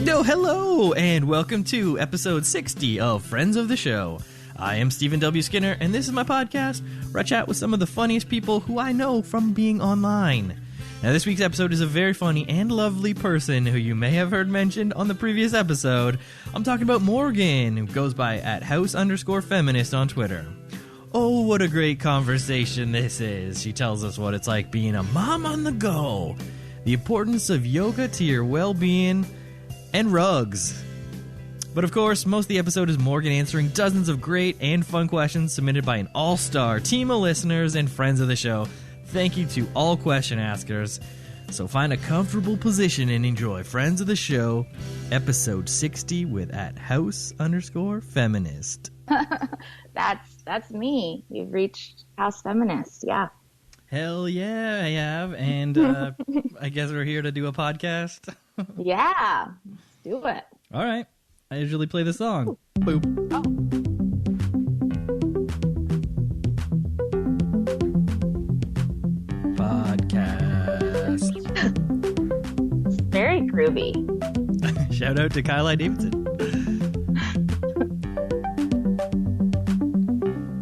No, hello, and welcome to episode 60 of Friends of the Show. I am Stephen W. Skinner, and this is my podcast where I chat with some of the funniest people who I know from being online. Now, this week's episode is a very funny and lovely person who you may have heard mentioned on the previous episode. I'm talking about Morgan, who goes by @house_feminist on Twitter. Oh, what a great conversation this is. She tells us what it's like being a mom on the go, the importance of yoga to your well-being, and rugs. But of course, most of the episode is Morgan answering dozens of great and fun questions submitted by an all-star team of listeners and friends of the show. Thank you to all question askers. So find a comfortable position and enjoy Friends of the Show, episode 60 with @house_feminist. That's me. You've reached House Feminist, yeah. Hell yeah, I have. And I guess we're here to do a podcast. Yeah, let's do it. All right. I usually play the song. Boop. Oh. Podcast. It's very groovy. Shout out to Kyle I. Davidson.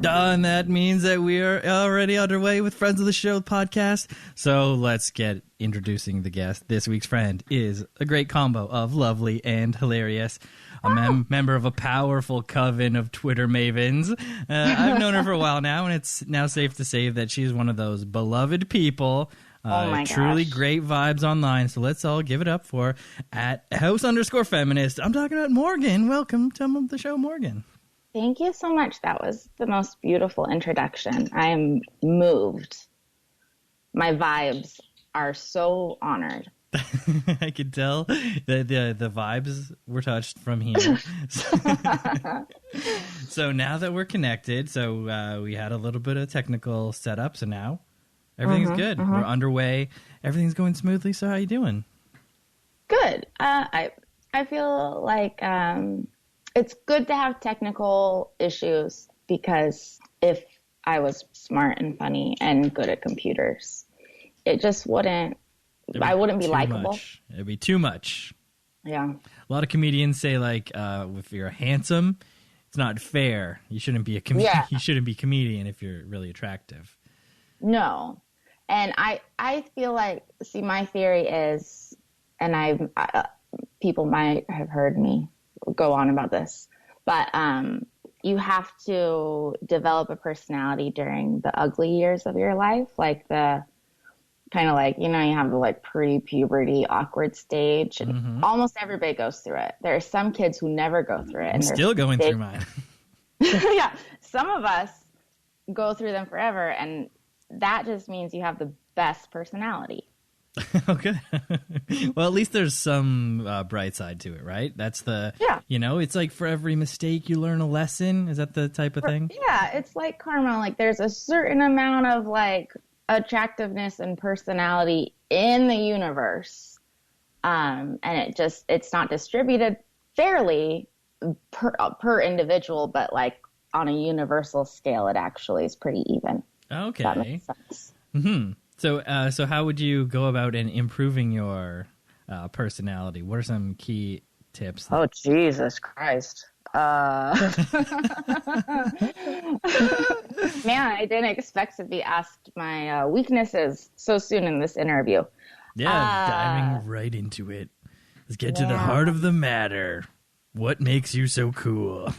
And that means that we are already underway with Friends of the Show podcast. So let's get introducing the guest. This week's friend is a great combo of lovely and hilarious. A member of a powerful coven of Twitter mavens. I've known her for a while now, and it's now safe to say that she's one of those beloved people. Oh my truly gosh. great vibes online. So let's all give it up for @house_feminist. I'm talking about Morgan. Welcome to the show, Morgan. Thank you so much. That was the most beautiful introduction. I am moved. My vibes are so honored. I could tell that the vibes were touched from here. So now that we're connected, so we had a little bit of technical setup, so now everything's good. We're underway. Everything's going smoothly. So how you doing? Good. I feel like it's good to have technical issues, because if I was smart and funny and good at computers, it just wouldn't. I wouldn't be likable. It'd be too much. Yeah. A lot of comedians say, like, if you're handsome, it's not fair. You shouldn't be a comedian. Yeah. You shouldn't be comedian if you're really attractive. No. And I feel like, see, my theory is, and people might have heard me go on about this, but you have to develop a personality during the ugly years of your life, like the kind of like, you have the like pre-puberty awkward stage, and almost everybody goes through it. There are some kids who never go through it. I'm still going through mine. Yeah, some of us go through them forever, and that just means you have the best personality. Okay. Well, at least there's some bright side to it, right? That's it's like for every mistake you learn a lesson. Is that the type of thing? Yeah, it's like karma. Like there's a certain amount of like attractiveness and personality in the universe. And it's not distributed fairly per individual, but like on a universal scale, it actually is pretty even. Okay. That makes sense. Mm-hmm. So how would you go about in improving your personality? What are some key tips? Oh, Jesus Christ. Man, I didn't expect to be asked my weaknesses so soon in this interview. Yeah, diving right into it. Let's get to the heart of the matter. What makes you so cool?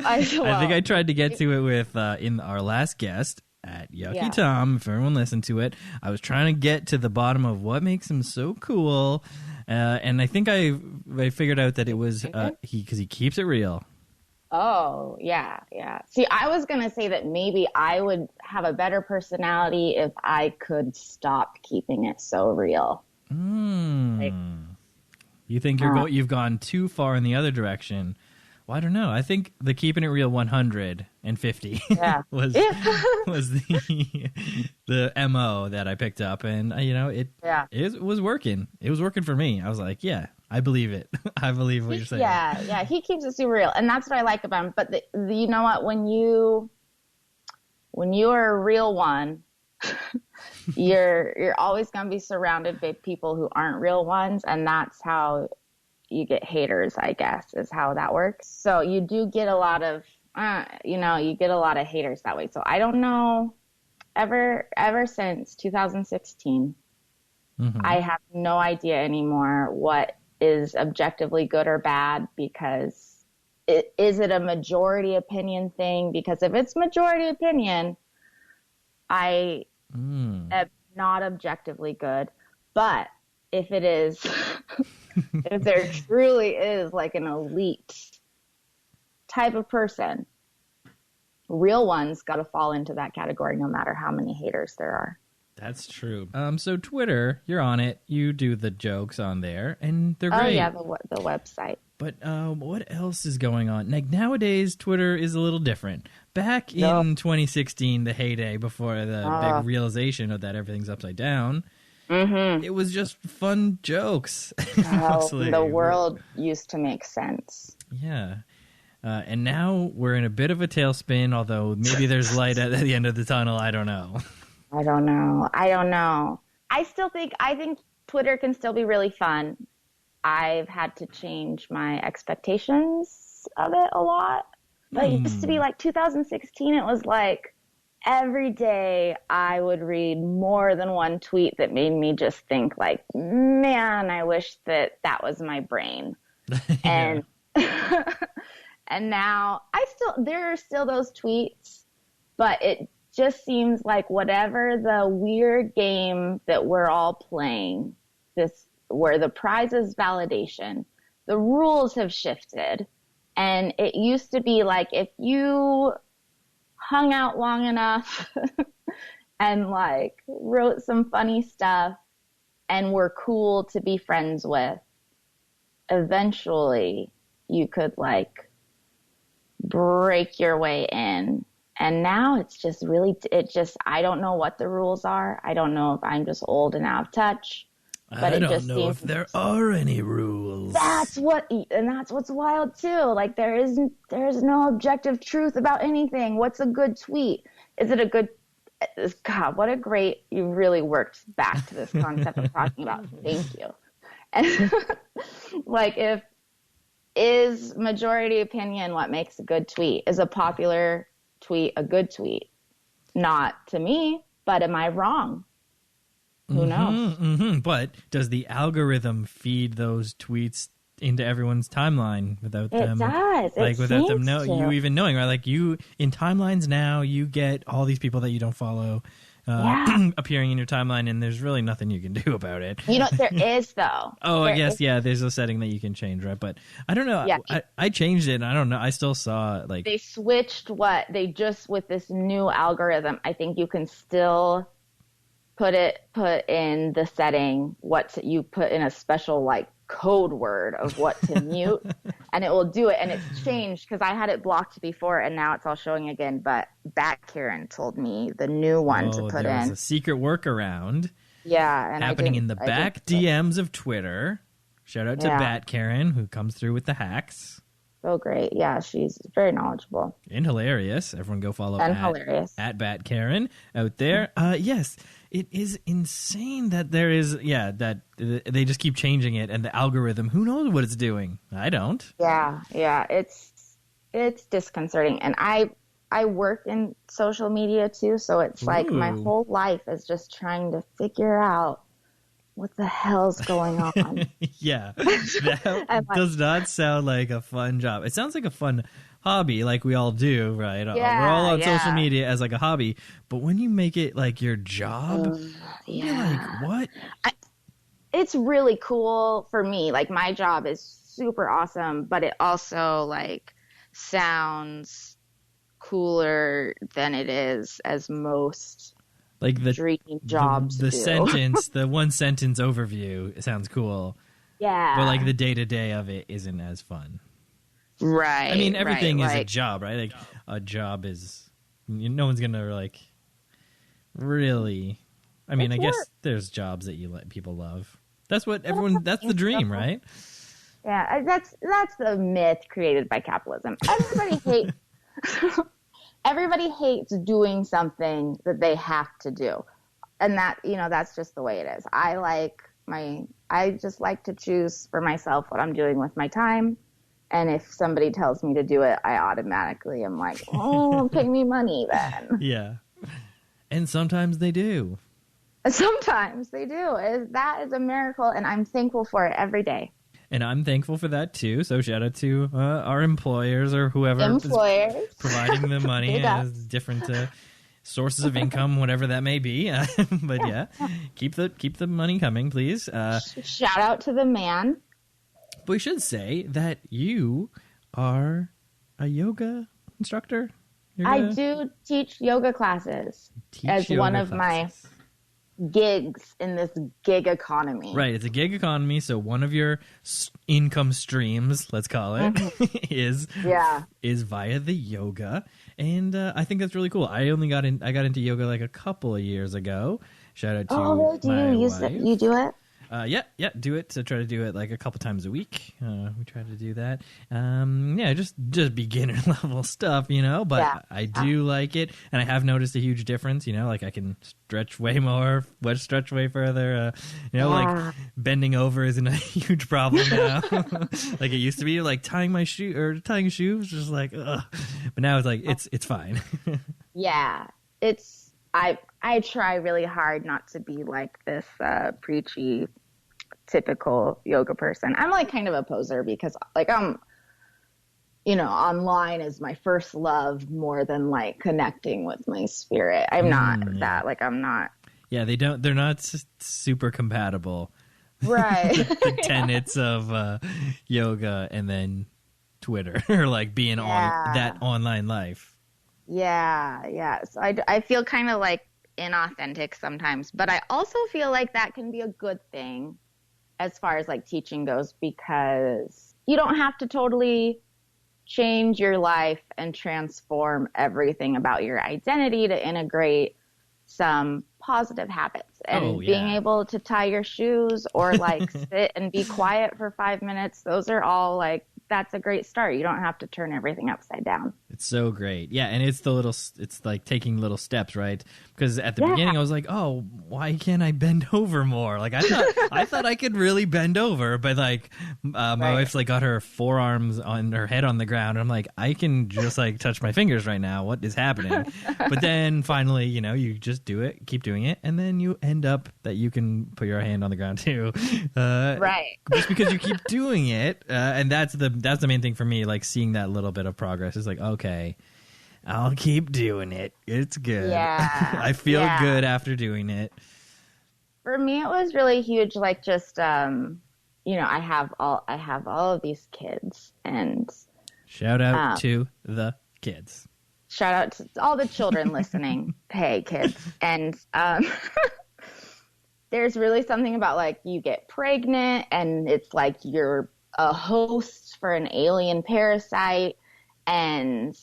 I think I tried to get to it with in our last guest at Yucky Tom. If everyone listened to it, I was trying to get to the bottom of what makes him so cool, and I think I figured out that it was because he keeps it real. Oh, yeah. See, I was going to say that maybe I would have a better personality if I could stop keeping it so real. Like, you think you've gone too far in the other direction. Well, I don't know. I think the keeping it real 150 was the MO that I picked up, and it was working. It was working for me. I was like, yeah, I believe it. I believe what you're saying. Yeah, he keeps it super real, and that's what I like about him. But you know what? When you are a real one, you're always going to be surrounded by people who aren't real ones, and that's how you get haters, I guess, is how that works. So you do get a lot of, you get a lot of haters that way. So I don't know, ever since 2016, I have no idea anymore what is objectively good or bad, because is it a majority opinion thing? Because if it's majority opinion, I am not objectively good. But if it is, if there truly is like an elite type of person, real ones got to fall into that category no matter how many haters there are. That's true. So Twitter, you're on it. You do the jokes on there, and they're great. Oh, yeah, the website. But what else is going on? Like nowadays, Twitter is a little different. Back in 2016, the heyday before the big realization of that everything's upside down, it was just fun jokes. Mostly. The world used to make sense. Yeah. And now we're in a bit of a tailspin, although maybe there's light at the end of the tunnel. I don't know. I don't know. I think Twitter can still be really fun. I've had to change my expectations of it a lot. But it used to be like 2016, it was like every day I would read more than one tweet that made me just think like, man, I wish that was my brain. And and now there are still those tweets, but it just seems like whatever the weird game that we're all playing, where the prize is validation, the rules have shifted. And it used to be like if you hung out long enough and like wrote some funny stuff and were cool to be friends with, eventually you could like break your way in. And now it's just I don't know what the rules are. I don't know if I'm just old and out of touch. But I don't know if there are any rules. That's what's wild too. Like there is no objective truth about anything. What's a good tweet? Is it a good? God, what a great! You really worked back to this concept of talking about. Thank you. And like, is majority opinion what makes a good tweet? Is a popular tweet a good tweet? Not to me, but am I wrong? Who knows? But does the algorithm feed those tweets into everyone's timeline without them? It does. Like without them you even knowing, right? Like you in timelines now, you get all these people that you don't follow appearing in your timeline, and there's really nothing you can do about it. You know, there is though. I guess there's a setting that you can change, right? But I don't know. Yeah. I changed it, and I don't know. I still saw like they switched with this new algorithm. I think you can still put in the setting you put in a special like code word of what to mute, and it will do it. And it's changed because I had it blocked before, and now it's all showing again. But Bat Karen told me the new one to put there in. Was a secret workaround. Yeah, and happening in the back DMs of Twitter. Shout out to Bat Karen who comes through with the hacks. So great. Yeah, she's very knowledgeable. And hilarious. Everyone go follow at Bat Karen out there. Yes, it is insane that there is, that they just keep changing it, and the algorithm, who knows what it's doing? I don't. Yeah, it's disconcerting. And I work in social media too, so it's like my whole life is just trying to figure out what the hell's going on. Yeah, that does not sound like a fun job. It sounds like a fun hobby, like we all do, right? Yeah, we're all on social media as like a hobby, but when you make it like your job, you're like, what? It's really cool for me. Like my job is super awesome, but it also like sounds cooler than it is as most like the dream jobs the do. Sentence, the one sentence overview, it sounds cool. Yeah. But like the day-to-day of it isn't as fun. Right. I mean, everything is a job, right? Like a job is, no one's going to like really, I mean, I guess there's jobs that you let people love. That's what everyone, that's the dream, right? Yeah. That's the myth created by capitalism. Everybody hates doing something that they have to do. And that, that's just the way it is. I I just like to choose for myself what I'm doing with my time. And if somebody tells me to do it, I automatically am like, oh, pay me money then. Yeah. And sometimes they do. Sometimes they do. That is a miracle, and I'm thankful for it every day. And I'm thankful for that, too. So shout out to our employers or whoever is providing the money as different sources of income, whatever that may be. But yeah, keep the money coming, please. Shout out to the man. We should say that you are a yoga instructor. I do teach yoga classes as one of my gigs in this gig economy. Right, it's a gig economy, so one of your income streams, let's call it, is via the yoga, and I think that's really cool. I got into yoga like a couple of years ago. Shout out to my wife. You do it? Yeah, do it. So try to do it like a couple times a week. We try to do that. Just beginner level stuff, but I do like it. And I have noticed a huge difference, like I can stretch way more, stretch way further. Like bending over isn't a huge problem now. Like it used to be, like tying shoes, just like, ugh. But now it's like, it's fine. Yeah, I try really hard not to be like this preachy, typical yoga person. I'm like kind of a poser because like I'm, online is my first love more than like connecting with my spirit. I'm not that. Like I'm not. Yeah, they're not super compatible. Right. The tenets of yoga and then Twitter or like being on that online life. Yeah. So I feel kind of like inauthentic sometimes, but I also feel like that can be a good thing as far as like teaching goes, because you don't have to totally change your life and transform everything about your identity to integrate some positive habits. And being able to tie your shoes or like sit and be quiet for 5 minutes, those are all like, that's a great start. You don't have to turn everything upside down. It's so great. Yeah, and it's like taking little steps, right? Because at the beginning I was like, oh, why can't I bend over more? Like I thought I could really bend over, but like my wife's like got her forearms on her head on the ground. And I'm like, I can just like touch my fingers right now. What is happening? But then finally, you just do it, keep doing it, and then you end up that you can put your hand on the ground too. Right. Just because you keep doing it, and that's the main thing for me. Like seeing that little bit of progress is like, okay, I'll keep doing it. It's good. Yeah. I feel good after doing it. For me, it was really huge. Like just, I have all of these kids, and shout out to the kids. Shout out to all the children listening. Hey, kids. And there's really something about like you get pregnant and it's like you're a host for an alien parasite, and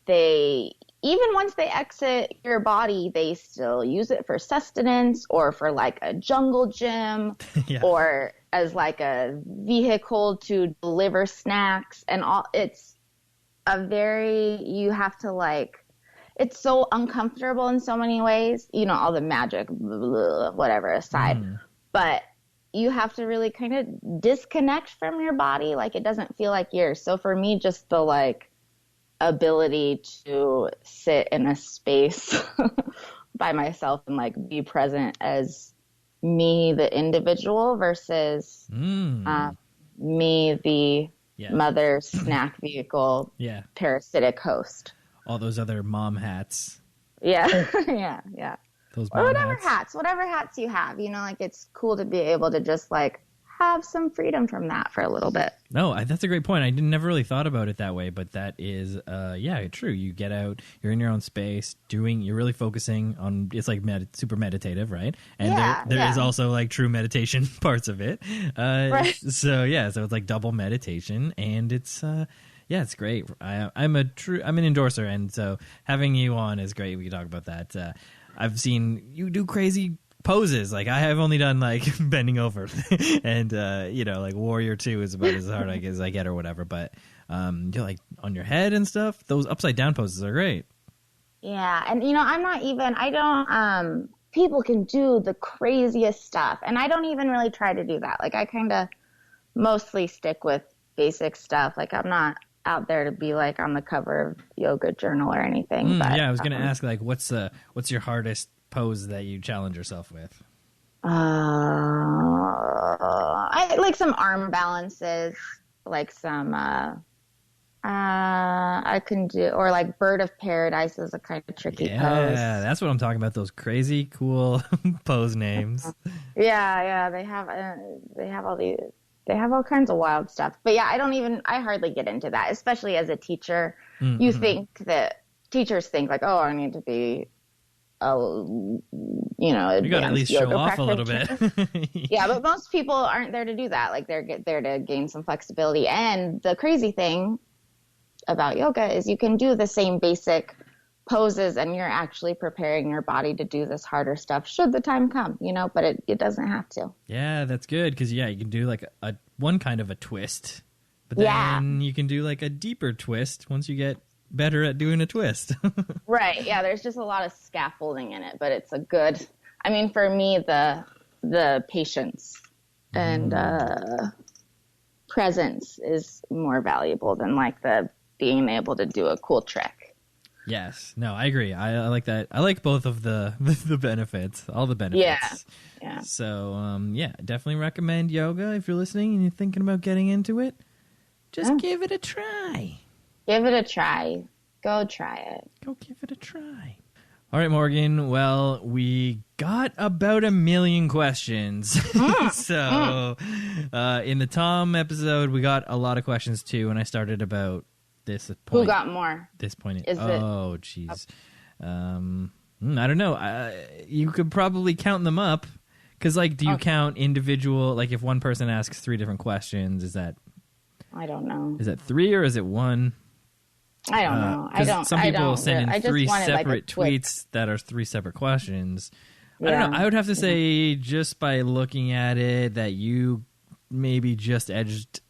they, even once they exit your body, they still use it for sustenance or for like a jungle gym or as like a vehicle to deliver snacks and all. It's you have to like, it's so uncomfortable in so many ways, all the magic, whatever aside, but you have to really kind of disconnect from your body. Like it doesn't feel like yours. So for me, just the like ability to sit in a space by myself and like be present as me, the individual, versus me, the mother snack vehicle, parasitic host. All those other mom hats. Yeah. Those or whatever hats you have, like it's cool to be able to just like have some freedom from that for a little bit. No, that's a great point. I never really thought about it that way, but that is, true. You get out, you're in your own space, you're really focusing on, it's like super meditative, right? And there is also like true meditation parts of it. Right. So it's like double meditation, and it's, it's great. I'm an endorser, and so having you on is great. We can talk about that. I've seen you do crazy poses. Like I have only done like bending over and like Warrior 2 is about as hard as I get or whatever, but you're like on your head and stuff. Those upside down poses are great. Yeah. And I people can do the craziest stuff. And I don't even really try to do that. Like, I kind of mostly stick with basic stuff. Like, I'm not out there to be like on the cover of Yoga Journal or anything. But, yeah, I was going to ask, like, what's your hardest pose that you challenge yourself with? I like some arm balances, like some, I can do, or like Bird of Paradise is a kind of tricky pose. Yeah, that's what I'm talking about. Those crazy, cool pose names. Yeah, they have all kinds of wild stuff. But yeah, I hardly get into that, especially as a teacher. Mm-hmm. You think that teachers think like, oh, I need to be, you got to at least show off a little bit. Yeah, but most people aren't there to do that. Like, they're there to gain some flexibility. And the crazy thing about yoga is you can do the same basic poses and you're actually preparing your body to do this harder stuff should the time come, but it doesn't have to. Yeah, that's good because, you can do like one kind of a twist, but then you can do like a deeper twist once you get better at doing a twist. Right. Yeah, there's just a lot of scaffolding in it, but it's for me, the patience and presence is more valuable than like the being able to do a cool trick. Yes. No, I agree. I like that. I like both of the benefits, all the benefits. Yeah. So, definitely recommend yoga if you're listening and you're thinking about getting into it. Just give it a try. Give it a try. Go try it. Go give it a try. All right, Morgan. Well, we got about 1 million questions. So, in the Tom episode, we got a lot of questions too, and I started about this point. Who got more? This point. Oh, jeez. I don't know. You could probably count them up. Because, like, do you count individual, like, if one person asks 3 different questions, is that... I don't know. Is that 3 or is it 1? I don't know. Some people send in 3 separate tweets that are 3 separate questions. Yeah. I don't know. I would have to say, just by looking at it, that you maybe just edged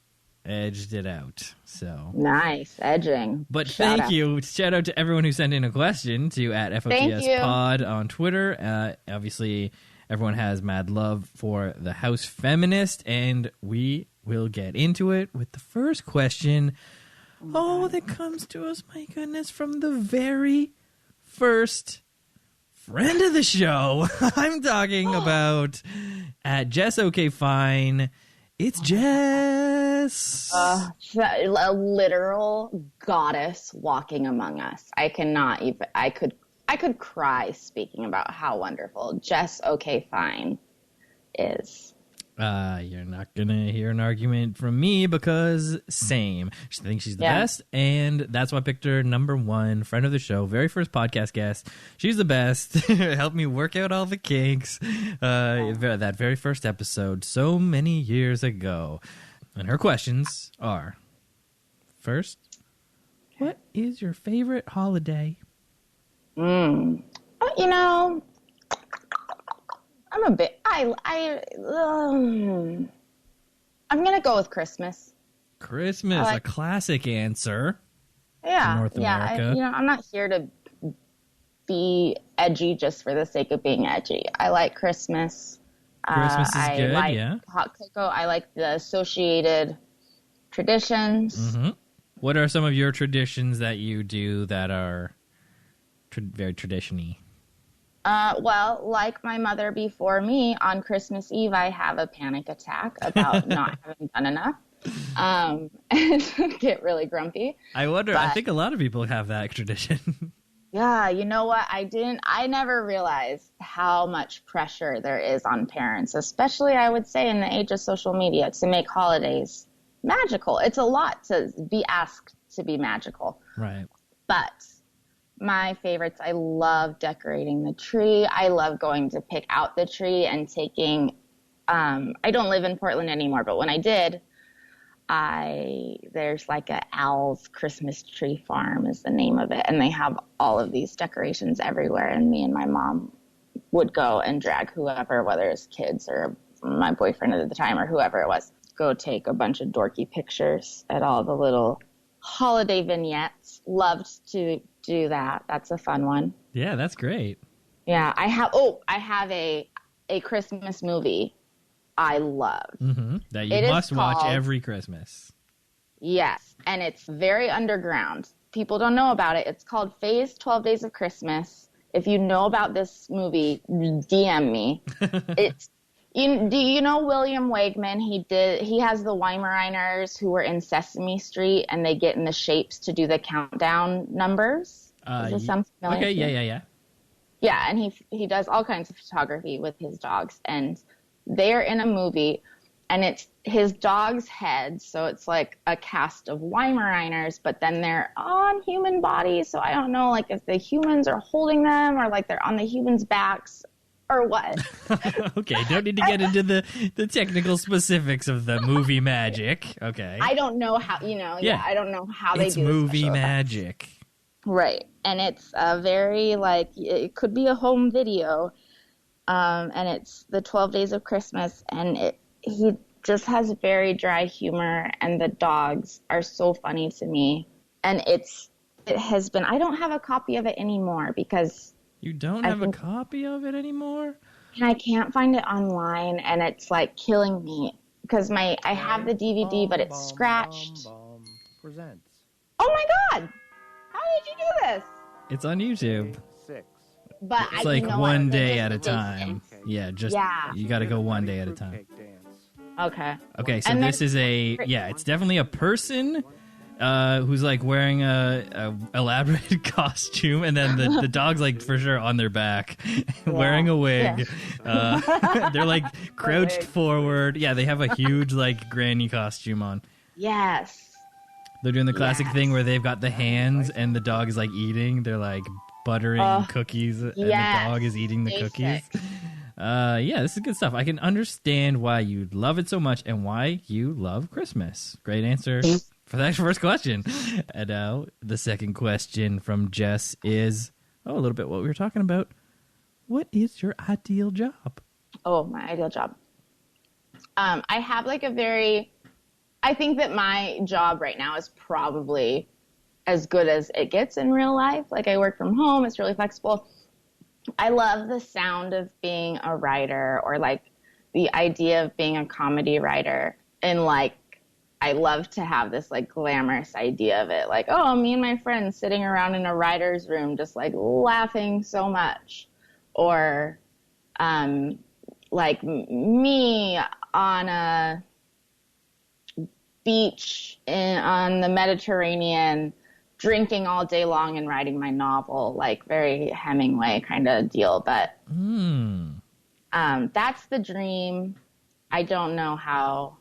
it out. So nice edging. But thank you. Shout out to everyone who sent in a question to @FOTSPod on Twitter. Obviously, everyone has mad love for the House Feminist, and we will get into it with the first question. That comes to us, my goodness, from the very first friend of the show. I'm talking about @JessOkFine. It's Jess. A literal goddess walking among us. I could cry speaking about how wonderful Jess Fine is. You're not gonna hear an argument from me because same. I think she's the best, and that's why I picked her number 1 friend of the show, very first podcast guest. She's the best. Helped me work out all the kinks. That very first episode, so many years ago. And her questions are: first, what is your favorite holiday? I'm a bit. I'm gonna go with Christmas. Christmas, a classic answer. Yeah, North America. I'm not here to be edgy just for the sake of being edgy. I like Christmas. Christmas is good. I like hot cocoa. I like the associated traditions. Mm-hmm. What are some of your traditions that you do that are very tradition-y? Well, like my mother before me, on Christmas Eve, I have a panic attack about not having done enough, and get really grumpy. I think a lot of people have that tradition. Yeah, you know what? I never realized how much pressure there is on parents, especially I would say in the age of social media, to make holidays magical. It's a lot to be asked to be magical. Right. But my favorites, I love decorating the tree. I love going to pick out the tree and taking, I don't live in Portland anymore, but when I did, there's like a Al's Christmas Tree Farm is the name of it. And they have all of these decorations everywhere. And me and my mom would go and drag whoever, whether it's kids or my boyfriend at the time or whoever it was, go take a bunch of dorky pictures at all the little holiday vignettes. Loved to do that. That's a fun one. Yeah, that's great. Yeah, I have a Christmas movie I love. Mm-hmm. That you must watch every Christmas. Yes, and it's very underground. People don't know about it. It's called Phase 12 Days of Christmas. If you know about this movie, DM me. Do you know William Wegman? He has the Weimaraners who were in Sesame Street, and they get in the shapes to do the countdown numbers. Does this sound familiar? Okay, yeah. Yeah, and he does all kinds of photography with his dogs, and they're in a movie, and it's his dog's head, so it's like a cast of Weimaraners, but then they're on human bodies, so I don't know, like, if the humans are holding them, or like they're on the humans' backs, or what. Okay, don't need to get into the technical specifics of the movie magic. Okay. I don't know how, I don't know how they do it's movie magic. Right. And it's a very, like, it could be a home video, and it's the 12 Days of Christmas, and he just has very dry humor, and the dogs are so funny to me. And it has been, I don't have a copy of it anymore because... You don't have a copy of it anymore? And I can't find it online, and it's, like, killing me because I have the DVD, but it's scratched. Presents. Oh, my God! How did you do this? It's on YouTube. But it's like one day at a time. Yeah, you got to go one day at a time. Okay, so this is it's definitely a person who's like wearing a elaborate costume, and then the dog's like for sure on their back, wearing a wig. Yeah. They're like crouched forward. Yeah, they have a huge like granny costume on. Yes. They're doing the classic thing where they've got the hands and the dog is like eating. They're like buttering cookies, and the dog is eating the cookies. This is good stuff. I can understand why you love it so much and why you love Christmas. Great answer for that first question. And now the second question from Jess is a little bit what we were talking about. What is your ideal job? Oh, my ideal job. I have like I think that my job right now is probably as good as it gets in real life. Like, I work from home. It's really flexible. I love the sound of being a writer, or like the idea of being a comedy writer. And like, I love to have this like glamorous idea of it. Like, oh, me and my friends sitting around in a writer's room, just like laughing so much. Or, like me on a beach on the Mediterranean, drinking all day long and writing my novel, like very Hemingway kind of deal. But that's the dream. I don't know how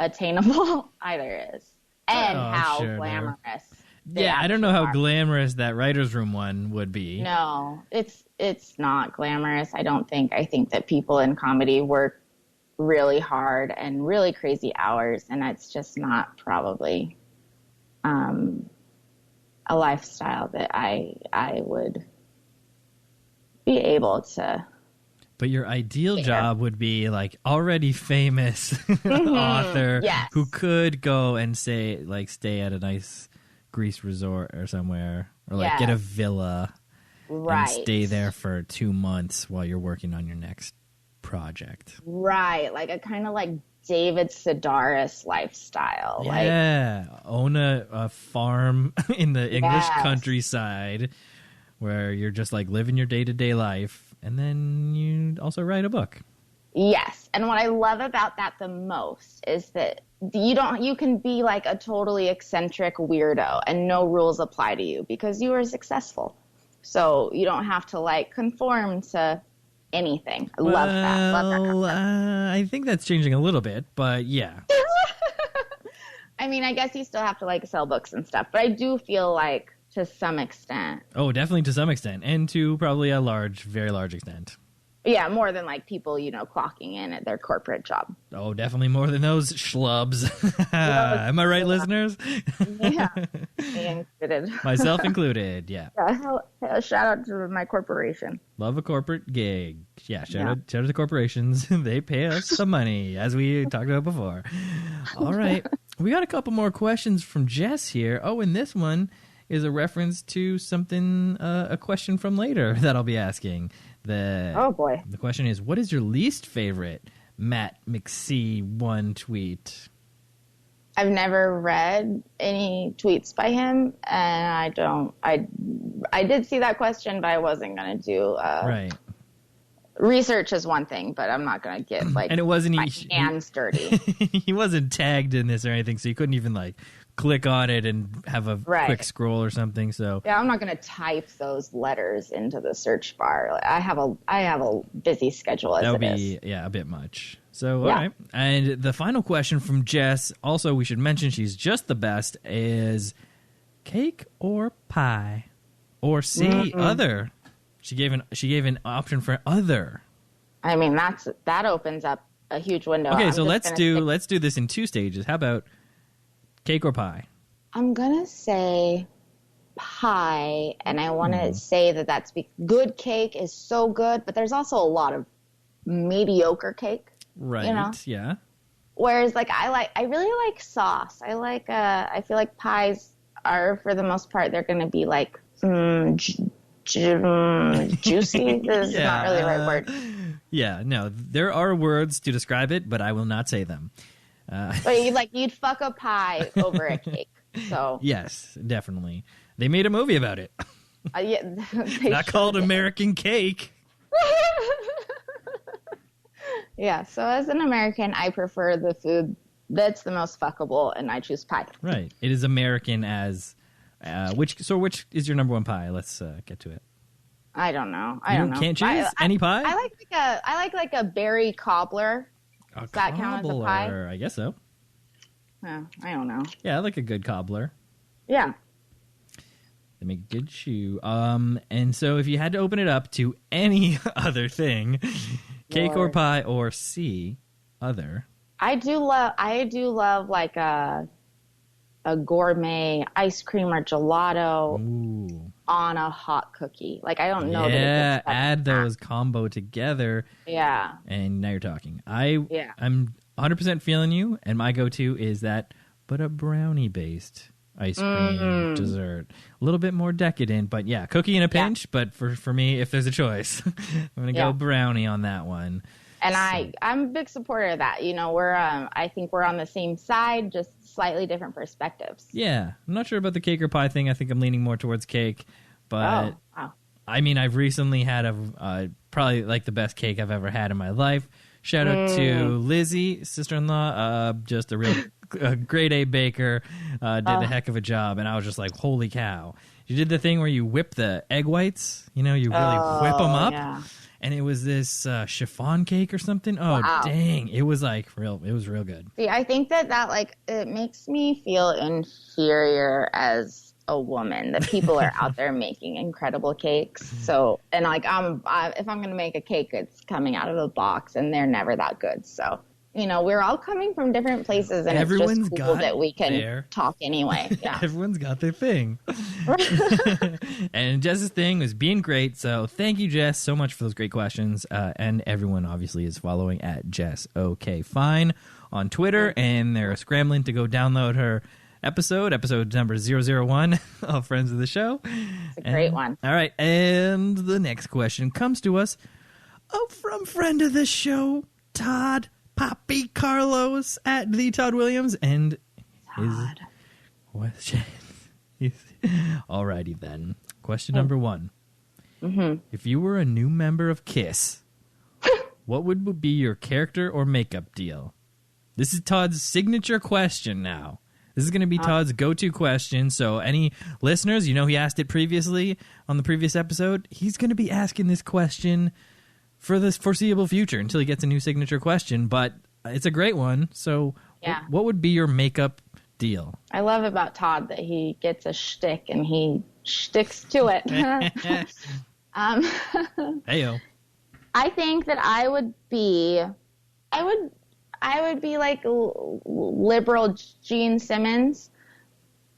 attainable either is, and how glamorous. Yeah, I don't know how glamorous that writer's room one would be. No, it's not glamorous, I don't think. I think that people in comedy work really hard and really crazy hours, and it's just not probably a lifestyle that I would be able to. But your ideal job would be like already famous author who could go and stay at a nice Greece resort or somewhere, or like get a villa and stay there for 2 months while you're working on your next project. Right, like a kind of like David Sedaris lifestyle. Yeah, like, own a farm in the English countryside where you're just like living your day-to-day life, and then you also write a book. Yes, and what I love about that the most is that you can be like a totally eccentric weirdo and no rules apply to you because you are successful. So you don't have to like conform to anything. I love that. Love that. I think that's changing a little bit, but yeah. I mean, I guess you still have to like sell books and stuff, but I do feel like to some extent. Oh, definitely to some extent, and to probably a very large extent. Yeah, more than like people, clocking in at their corporate job. Oh, definitely more than those schlubs. Am I right, listeners? Yeah, me included. Myself included, yeah. Shout out to my corporation. Love a corporate gig. Yeah, shout out to the corporations. They pay us some money, as we talked about before. All right, we got a couple more questions from Jess here. Oh, and this one is a reference to something, a question from later that I'll be asking. Oh boy. The question is, what is your least favorite Matt McC1 tweet? I've never read any tweets by him, and I did see that question, but I wasn't going to do right. Research is one thing, but I'm not going to get like and it wasn't my hands dirty. He wasn't tagged in this or anything, so you couldn't even like click on it and have a quick scroll or something. So yeah, I'm not going to type those letters into the search bar. I have a busy schedule as that would it be is. a bit much. So all right, and the final question from Jess. Also, we should mention she's just the best. Is cake or pie, or C other? She gave an option for other. I mean, that opens up a huge window. Okay, so let's do this in 2 stages. How about cake or pie? I'm gonna say pie, and I want to say that's good cake is so good, but there's also a lot of mediocre cake. Right. You know? Yeah. Whereas, like, I really like sauce. I feel like pies are, for the most part, they're gonna be like juicy. This is not really the right word. Yeah, no, there are words to describe it, but I will not say them. But you'd fuck a pie over a cake. So yes, definitely. They made a movie about it. Yeah, not called American Cake. Yeah, so as an American, I prefer the food that's the most fuckable, and I choose pie. Right. It is American as which is your number one pie? Let's get to it. I don't know. I don't know. Can't choose any pie? I like a berry cobbler. Does that count as a pie? I guess so. Oh, I don't know. Yeah, I like a good cobbler. Yeah. They make a good shoe. And so if you had to open it up to any other thing, cake or pie or C, other. I do love like a gourmet ice cream or gelato on a hot cookie. Like, I don't know. Yeah, add those combo together. Yeah. And now you're talking. I'm 100% feeling you, and my go-to is that, but a brownie-based ice cream dessert. A little bit more decadent, but yeah, cookie in a pinch, but for me, if there's a choice, I'm going to go brownie on that one. And I'm a big supporter of that. You know, I think we're on the same side, just slightly different perspectives. Yeah. I'm not sure about the cake or pie thing. I think I'm leaning more towards cake. But, I mean, I've recently had probably like the best cake I've ever had in my life. Shout out to Lizzie, sister-in-law, just a real grade A baker, did a heck of a job. And I was just like, holy cow. You did the thing where you whip the egg whites. You know, you really whip them up. Yeah. And it was this chiffon cake or something. Oh, dang. It was like it was real good. See, I think that like, it makes me feel inferior as a woman that people are out there making incredible cakes. So, and like, if I'm going to make a cake, it's coming out of a box and they're never that good. So, you know, we're all coming from different places, and everyone's it's just cool that we can talk anyway. Yeah. Everyone's got their thing. And Jess's thing was being great. So thank you, Jess, so much for those great questions. And everyone obviously is following at Jess OK Fine on Twitter, and they're scrambling to go download her episode number 001 of Friends of the Show. It's a great one. All right. And the next question comes to us from friend of the show, Todd Poppy Carlos at the Todd Williams, and his question is, alrighty then. Question number 1. If you were a new member of KISS, what would be your character or makeup deal? This is Todd's signature question now. This is going to be Todd's go-to question, so any listeners, you know he asked it previously on the previous episode, he's going to be asking this question for this foreseeable future until he gets a new signature question, but it's a great one. So what would be your makeup deal? I love about Todd that he gets a shtick and he sticks to it. Heyo. I think that I would be like liberal Gene Simmons.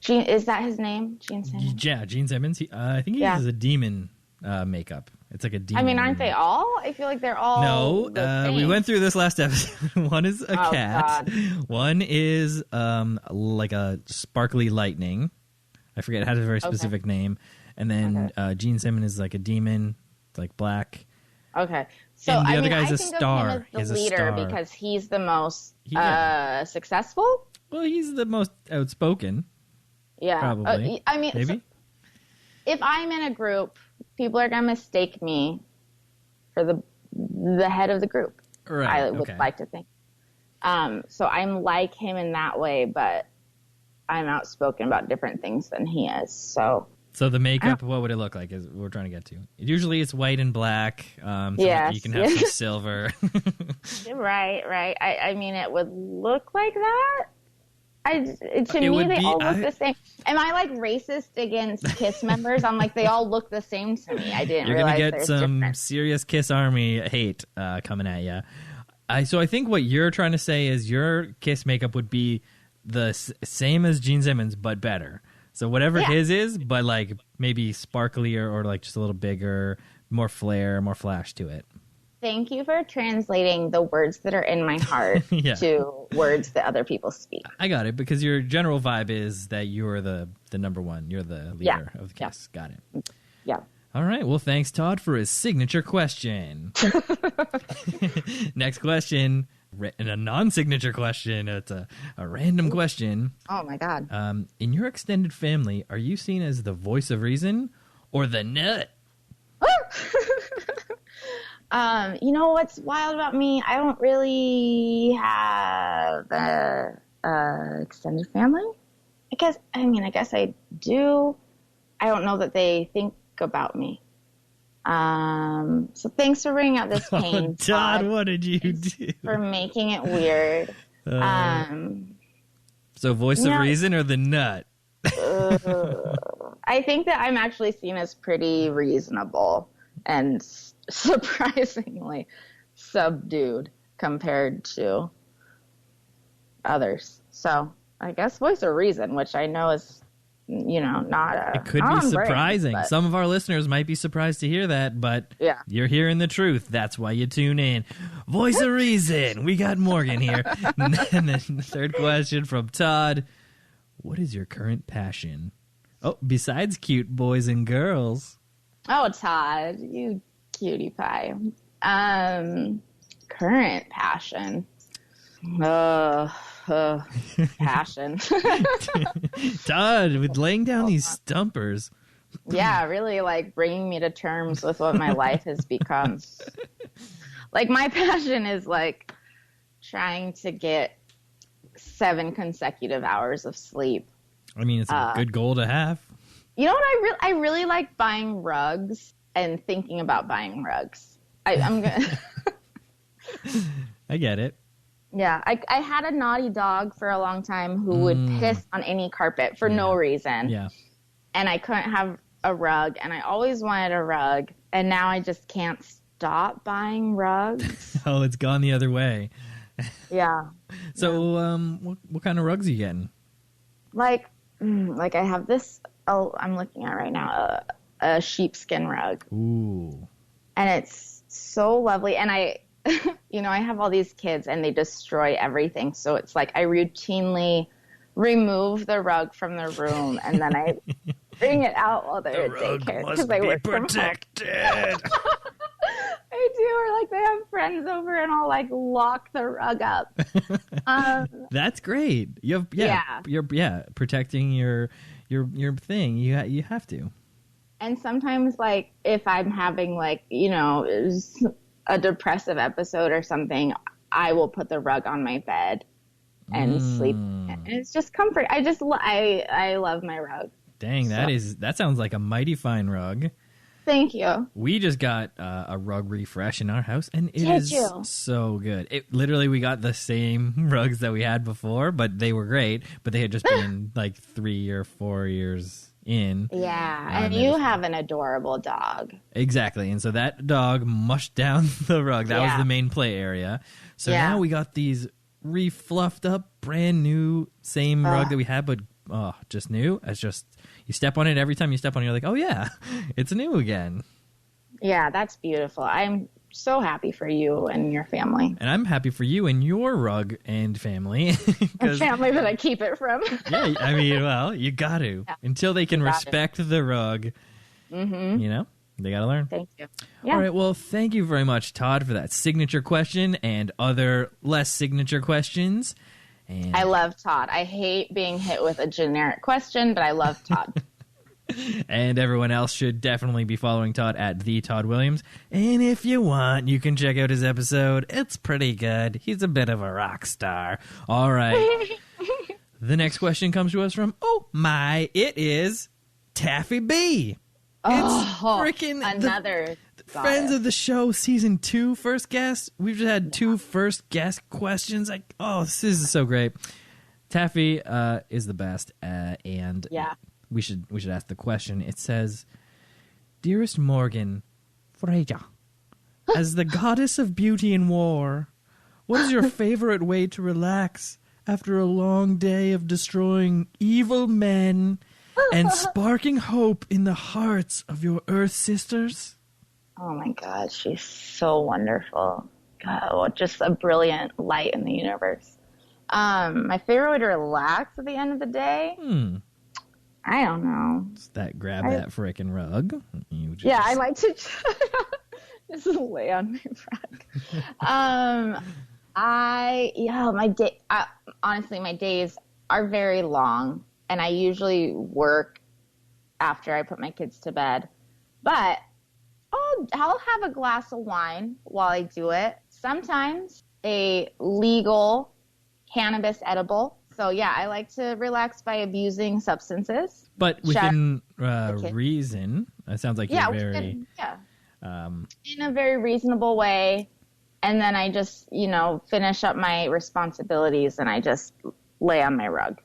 Is that his name? Gene Simmons? Yeah, Gene Simmons. I think he uses a demon makeup. It's like a demon. I mean, aren't they all? I feel like they're all. No, we went through this last episode. One is a cat. God. One is like a sparkly lightning. I forget. It has a very specific name. And then Gene Simmons is like a demon, like black. Okay. So and the other I guy's think a star. of him as the leader because he's the most successful. Well, he's the most outspoken. Yeah. Probably. I mean, maybe. So if I'm in a group, people are gonna mistake me for the head of the group. Right. I would like to think. So I'm like him in that way, but I'm outspoken about different things than he is. So the makeup, what would it look like? Is what we're trying to get to. Usually it's white and black. So you can have some silver. Right. I mean, it would look like that. To me, they all look the same. Am I like racist against KISS members? I'm like, they all look the same to me. I didn't realize you're gonna get some serious KISS Army hate coming at you. So I think what you're trying to say is your KISS makeup would be the same as Gene Simmons, but better. So whatever his is, but like maybe sparklier or like just a little bigger, more flair, more flash to it. Thank you for translating the words that are in my heart to words that other people speak. I got it, because your general vibe is that you're the number one. You're the leader of the KISS. Got it. Yeah. All right. Well, thanks, Todd, for his signature question. Next question, and a non-signature question. It's a random question. Oh, my God. In your extended family, are you seen as the voice of reason or the nut? You know what's wild about me? I don't really have a extended family. I guess I do. I don't know that they think about me. So thanks for bringing up this pain, Todd. What did you do? For making it weird. So voice of reason or the nut? I think that I'm actually seen as pretty reasonable and surprisingly subdued compared to others. So I guess voice of reason, which I know is, not a... It could be surprising. But some of our listeners might be surprised to hear that, but you're hearing the truth. That's why you tune in. Voice of reason. We got Morgan here. And then the third question from Todd. What is your current passion? Oh, besides cute boys and girls. Oh, Todd, you cutie pie. Current passion. Passion. Todd, with laying down these stumpers. Yeah, really like bringing me to terms with what my life has become. Like my passion is like trying to get 7 consecutive hours of sleep. I mean, it's a good goal to have. You know what? I really like buying rugs and thinking about buying rugs. I'm gonna. I get it. Yeah, I had a naughty dog for a long time who would piss on any carpet for no reason. Yeah. And I couldn't have a rug, and I always wanted a rug, and now I just can't stop buying rugs. Oh, it's gone the other way. Yeah. So, what kind of rugs are you getting? Like I have this. Oh, I'm looking at right now a sheepskin rug. Ooh. And it's so lovely, and I have all these kids and they destroy everything. So it's like I routinely remove the rug from the room and then I bring it out while they're at daycare because I work protected. From home. I do, or like they have friends over and I'll like lock the rug up. That's great. You have you're protecting your thing. You have to. And sometimes like if I'm having like a depressive episode or something, I will put the rug on my bed and sleep. And it's just comfort. I love my rug. Dang, that sounds like a mighty fine rug. Thank you. We just got a rug refresh in our house, and it is so good. We got the same rugs that we had before, but they were great. But they had just been like 3 or 4 years in. Yeah, and you have an adorable dog. Exactly, and so that dog mushed down the rug. That was the main play area. So now we got these refluffed up, brand new, same rug that we had, but just new. It's just you step on it every time you step on it, you're like, oh yeah, it's new again. Yeah, that's beautiful. I'm so happy for you and your family. And I'm happy for you and your rug and family. A family that I keep it from. Yeah, I mean, well, you got to. Yeah. Until they can respect the rug, mm-hmm. you know, they got to learn. Thank you. Yeah. All right, well, thank you very much, Todd, for that signature question and other less signature questions. And I love Todd. I hate being hit with a generic question, but I love Todd. And everyone else should definitely be following Todd at the Todd Williams. And if you want, you can check out his episode. It's pretty good. He's a bit of a rock star. All right. The next question comes to us from, it is Taffy B. It's freaking another Friends of the Show Season 2 first guest. We've just had 2 first guest questions. This is so great. Taffy is the best, and we should ask the question. It says, "Dearest Morgan, Freyja, as the goddess of beauty and war, what is your favorite way to relax after a long day of destroying evil men and sparking hope in the hearts of your Earth sisters?" Oh my God, she's so wonderful. God, just a brilliant light in the universe. My favorite way to relax at the end of the day? I don't know. Grab that frickin' rug. I like to just lay on my rug. Honestly, my days are very long, and I usually work after I put my kids to bed. But I'll have a glass of wine while I do it. Sometimes a legal cannabis edible. So, I like to relax by abusing substances. But within reason. It sounds like you're very... in a very reasonable way. And then I just, finish up my responsibilities and I just lay on my rug.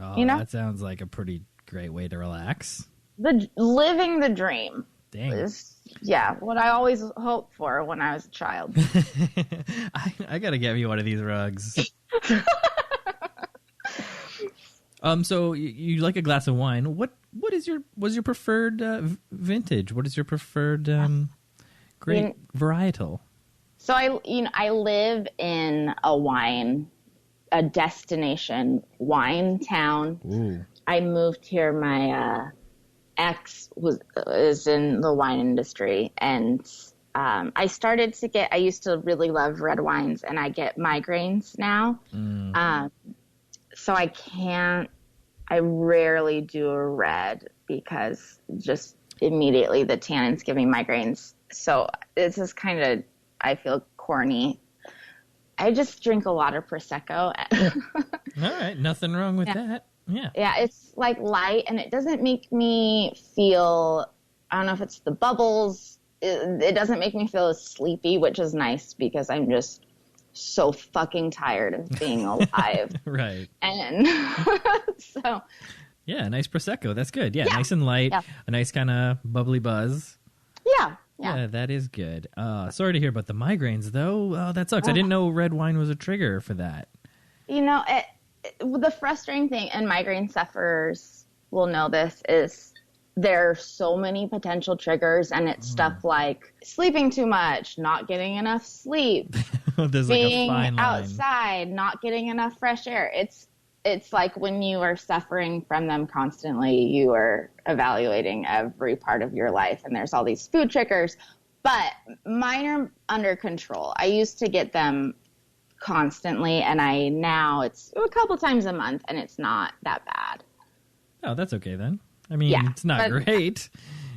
Oh, that sounds like a pretty great way to relax. Living the dream. Dang. Is, what I always hoped for when I was a child. I got to get me one of these rugs. So you like a glass of wine. What was your preferred vintage? What is your preferred varietal? So I live in a destination wine town. Ooh. I moved here. My ex is in the wine industry, and I used to really love red wines, and I get migraines now. So I rarely do a red because just immediately the tannins give me migraines. So this is kind of, I feel corny. I just drink a lot of Prosecco. All right. Nothing wrong with that. Yeah. Yeah. It's like light, and it doesn't make me feel, I don't know if it's the bubbles. It doesn't make me feel as sleepy, which is nice because I'm just so fucking tired of being alive. Right. And so. Yeah, nice Prosecco. That's good. Yeah, nice and light. Yeah. A nice kind of bubbly buzz. Yeah, that is good. Sorry to hear about the migraines, though. Oh, that sucks. I didn't know red wine was a trigger for that. The frustrating thing, and migraine sufferers will know this, is there are so many potential triggers, and it's stuff like sleeping too much, not getting enough sleep, There's being like a fine line. outside, not getting enough fresh air. It's like when you are suffering from them constantly, you are evaluating every part of your life, and there's all these food triggers, but mine are under control. I used to get them constantly, and now it's a couple times a month, and it's not that bad. Oh, that's okay then. I mean, it's not great.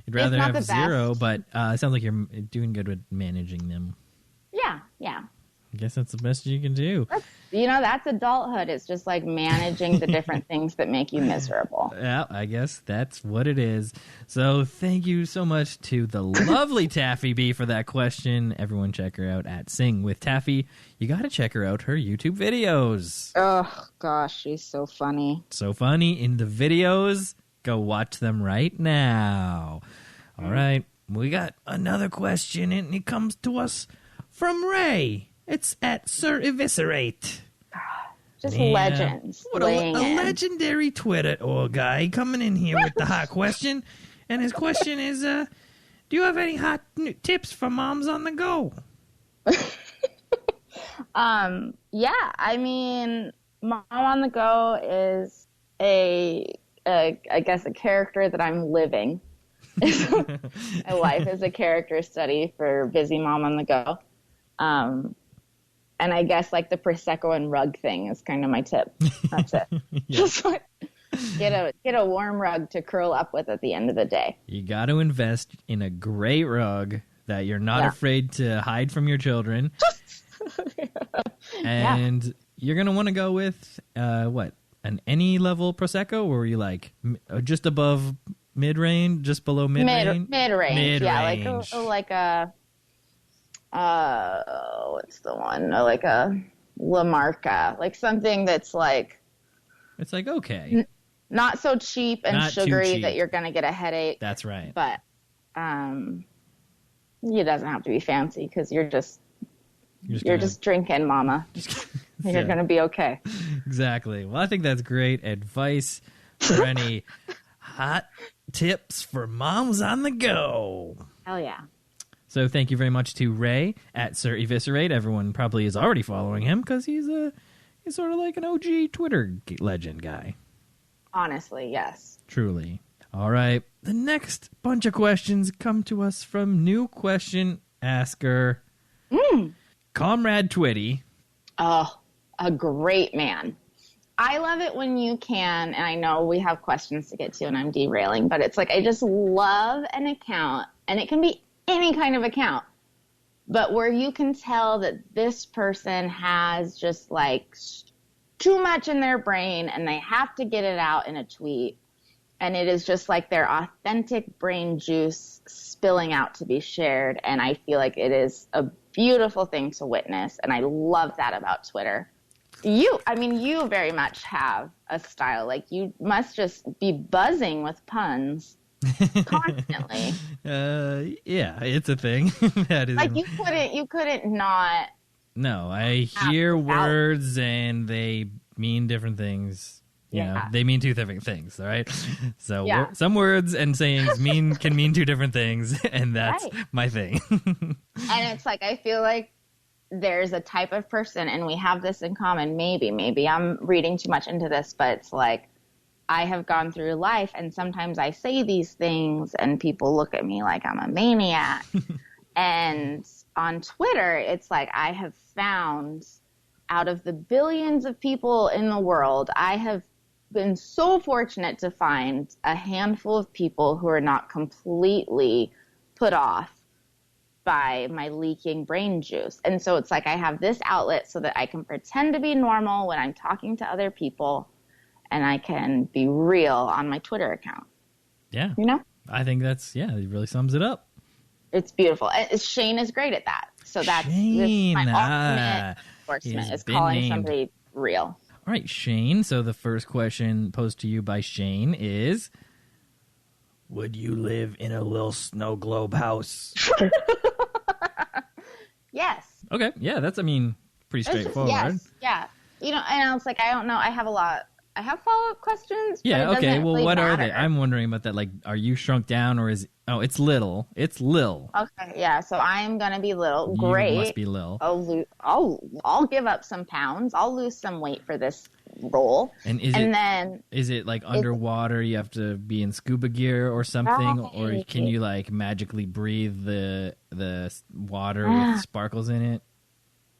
You'd rather have zero, but it sounds like you're doing good with managing them. Yeah. I guess that's the best you can do. That's adulthood. It's just like managing the different things that make you miserable. Yeah, I guess that's what it is. So thank you so much to the lovely Taffy B for that question. Everyone check her out at Sing with Taffy. You got to check her out, her YouTube videos. Oh, gosh, she's so funny. So funny in the videos. Go watch them right now. All right, we got another question, and it comes to us from Ray. It's at Sir Eviscerate. Just legends. What a legendary Twitter guy coming in here with the hot question. And his question is, Do you have any hot tips for moms on the go? Yeah, I mean, Mom on the Go is I guess a character that I'm living. My life is a character study for busy mom on the go. And I guess like the Prosecco and rug thing is kind of my tip. That's it. Just like get a warm rug to curl up with at the end of the day. You got to invest in a great rug that you're not afraid to hide from your children. And you're going to want to go with, an any level Prosecco? Or were you like just above mid-range, just below mid-range? Mid-range, yeah. Like a what's the one? Like a La Marca. Like something that's like... It's like, okay. Not so cheap and not sugary that you're going to get a headache. That's right. But it doesn't have to be fancy because you're just drinking, mama. You're going to be okay. Exactly. Well, I think that's great advice for any hot tips for moms on the go. Hell yeah. So thank you very much to Ray at Sir Eviscerate. Everyone probably is already following him because he's sort of like an OG Twitter legend guy. Honestly, yes. Truly. All right. The next bunch of questions come to us from new question asker, Comrade Twitty. Oh, a great man. I love it when you can, and I know we have questions to get to and I'm derailing, but it's like I just love an account, and it can be any kind of account, but where you can tell that this person has just like too much in their brain and they have to get it out in a tweet, and it is just like their authentic brain juice spilling out to be shared, and I feel like it is a beautiful thing to witness, and I love that about Twitter. You very much have a style. Like, you must just be buzzing with puns constantly. Yeah, it's a thing. That is like, you couldn't not. No, I hear words and they mean different things. You know, they mean two different things, all right? So some words and sayings can mean two different things, and that's my thing. And it's like, I feel like there's a type of person, and we have this in common. Maybe I'm reading too much into this, but it's like I have gone through life, and sometimes I say these things, and people look at me like I'm a maniac. And on Twitter, it's like I have found, out of the billions of people in the world, I have been so fortunate to find a handful of people who are not completely put off by my leaking brain juice. And so it's like I have this outlet so that I can pretend to be normal when I'm talking to other people, and I can be real on my Twitter account. Yeah. You know? I think it really sums it up. It's beautiful. And Shane is great at that. So that's my ultimate endorsement, is calling somebody real. All right, Shane. So the first question posed to you by Shane is, would you live in a little snow globe house? Yes. Okay. Yeah, that's, pretty straightforward. Yes. Yeah. And I was like, I don't know. I have follow-up questions. Yeah. Okay. Well, what are they? I'm wondering about that. Like, are you shrunk down, or it's little. It's Lil. Okay. Yeah. So I'm going to be little. Great. You must be Lil. I'll give up some pounds. I'll lose some weight for this role. And is it like underwater? You have to be in scuba gear or something, or can you like magically breathe the water with sparkles in it?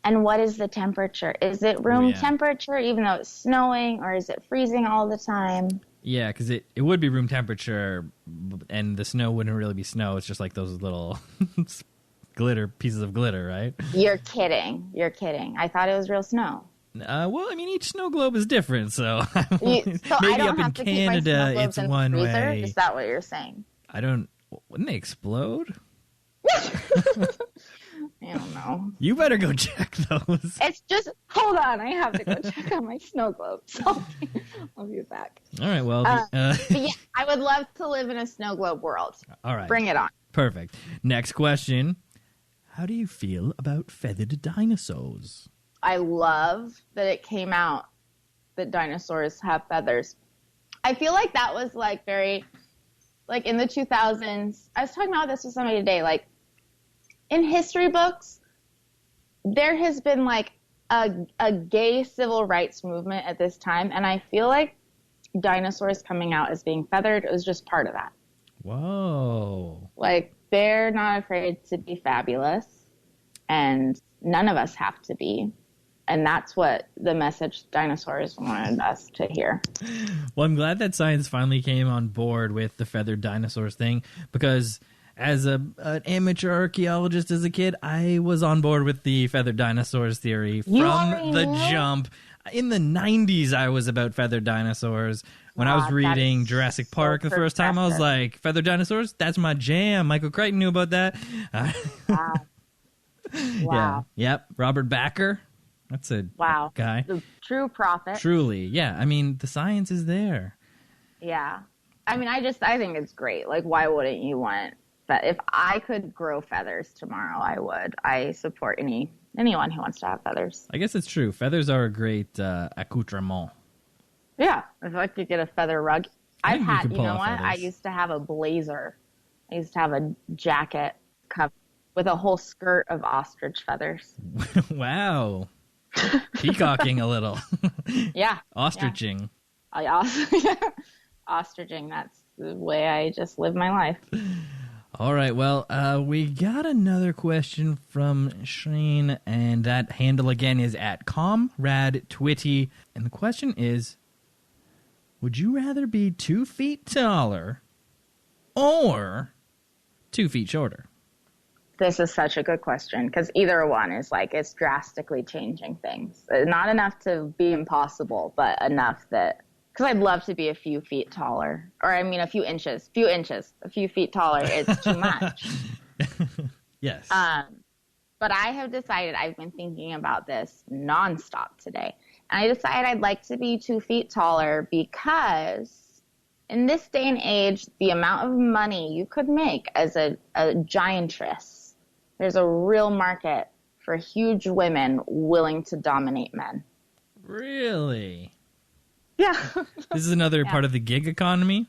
And what is the temperature? Is it room temperature even though it's snowing, or is it freezing all the time? Yeah, because it would be room temperature, and the snow wouldn't really be snow. It's just like those little pieces of glitter, right? You're kidding. I thought it was real snow. Well, each snow globe is different, so maybe I don't up have in to Canada, it's in one the freezer? way. Is that what you're saying? Wouldn't they explode? I don't know. You better go check those. It's just, hold on, I have to go check on my snow globe. So I'll be back. All right, well. But yeah, I would love to live in a snow globe world. All right. Bring it on. Perfect. Next question. How do you feel about feathered dinosaurs? I love that it came out that dinosaurs have feathers. I feel like that was like very like in the 2000s, I was talking about this with somebody today, like in history books, there has been like a gay civil rights movement at this time, and I feel like dinosaurs coming out as being feathered was just part of that. Whoa. Like, they're not afraid to be fabulous, and none of us have to be. And that's what the message dinosaurs wanted us to hear. Well, I'm glad that science finally came on board with the feathered dinosaurs thing, because as an amateur archaeologist as a kid, I was on board with the feathered dinosaurs theory from the jump. In the 90s, I was about feathered dinosaurs. When I was reading Jurassic Park the first time, I was like, feathered dinosaurs? That's my jam. Michael Crichton knew about that. Wow. Yeah. Yep. Robert Backer. That's a guy. The true prophet. Truly. Yeah. I mean, the science is there. Yeah. I mean, I think it's great. Like, why wouldn't you want that? If I could grow feathers tomorrow, I would. I support anyone who wants to have feathers. I guess it's true. Feathers are a great accoutrement. Yeah. If I could get a feather rug. You know what? I used to have a blazer. I used to have a jacket covered with a whole skirt of ostrich feathers. Wow. Peacocking a little. Yeah. Ostriching. Yeah. Ostriching. That's the way I just live my life. All right. Well, we got another question from Shane, and that handle again is at ComradeTwitty. And the question is, would you rather be 2 feet taller or 2 feet shorter? This is such a good question, because either one is like, it's drastically changing things. Not enough to be impossible, but enough that, because I'd love to be a few feet taller, or I mean a few inches, a few feet taller. It's too much. Yes. But I have decided, I've been thinking about this nonstop today, and I decided I'd like to be 2 feet taller because in this day and age, the amount of money you could make as a giantress, there's a real market for huge women willing to dominate men. Really? Yeah. This is another part of the gig economy?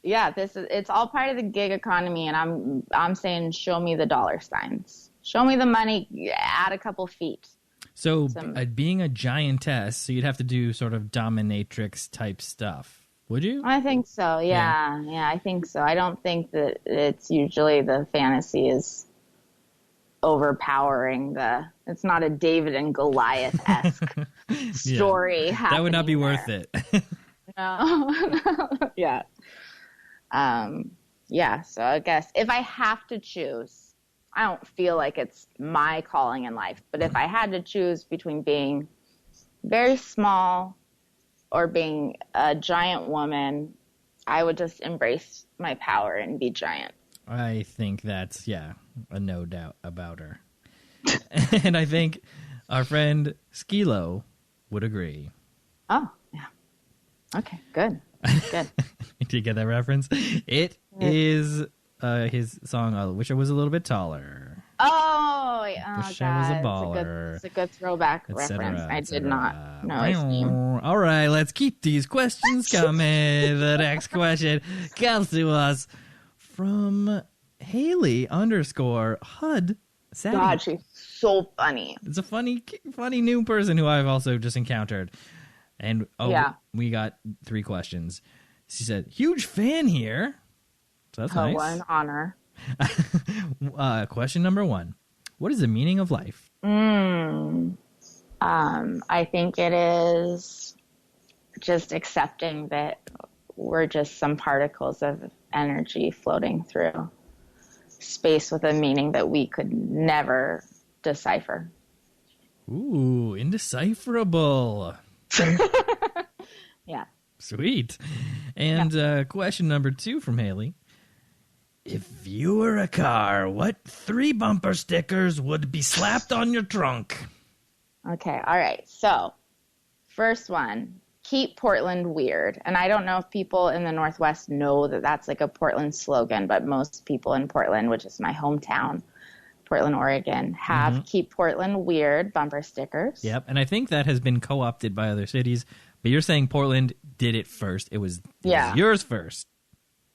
Yeah, it's all part of the gig economy, and I'm saying show me the dollar signs. Show me the money, add a couple feet. So being a giantess, so you'd have to do sort of dominatrix type stuff. Would you? I think so, yeah, I think so. I don't think that it's usually the fantasy is overpowering it's not a David and Goliath-esque story happening. That would not be there. worth it. No. Yeah. Yeah, so I guess if I have to choose, I don't feel like it's my calling in life, but if I had to choose between being very small or being a giant woman, I would just embrace my power and be giant. I think that's, a no doubt about her. And I think our friend Skilo would agree. Oh, yeah. Okay, good. Good. Did you get that reference? It is his song, I Wish I Was a Little Bit Taller. Oh, Wish I Was a Baller. It's a good throwback reference. I did not know his name. All right, let's keep these questions coming. The next question comes to us from Haley_HUD. God, she's so funny. It's a funny new person who I've also just encountered. And we got 3 questions. She said, huge fan here. So that's nice. What an honor. Question number 1. What is the meaning of life? I think it is just accepting that we're just some particles of energy floating through space with a meaning that we could never decipher. Ooh, indecipherable. Yeah. Sweet. And question number 2 from Haley. If you were a car, what 3 bumper stickers would be slapped on your trunk? Okay, all right. So, first one, keep Portland weird. And I don't know if people in the Northwest know that that's like a Portland slogan, but most people in Portland, which is my hometown, Portland, Oregon, have keep Portland weird bumper stickers. Yep, and I think that has been co-opted by other cities. But you're saying Portland did it first. It was yours first.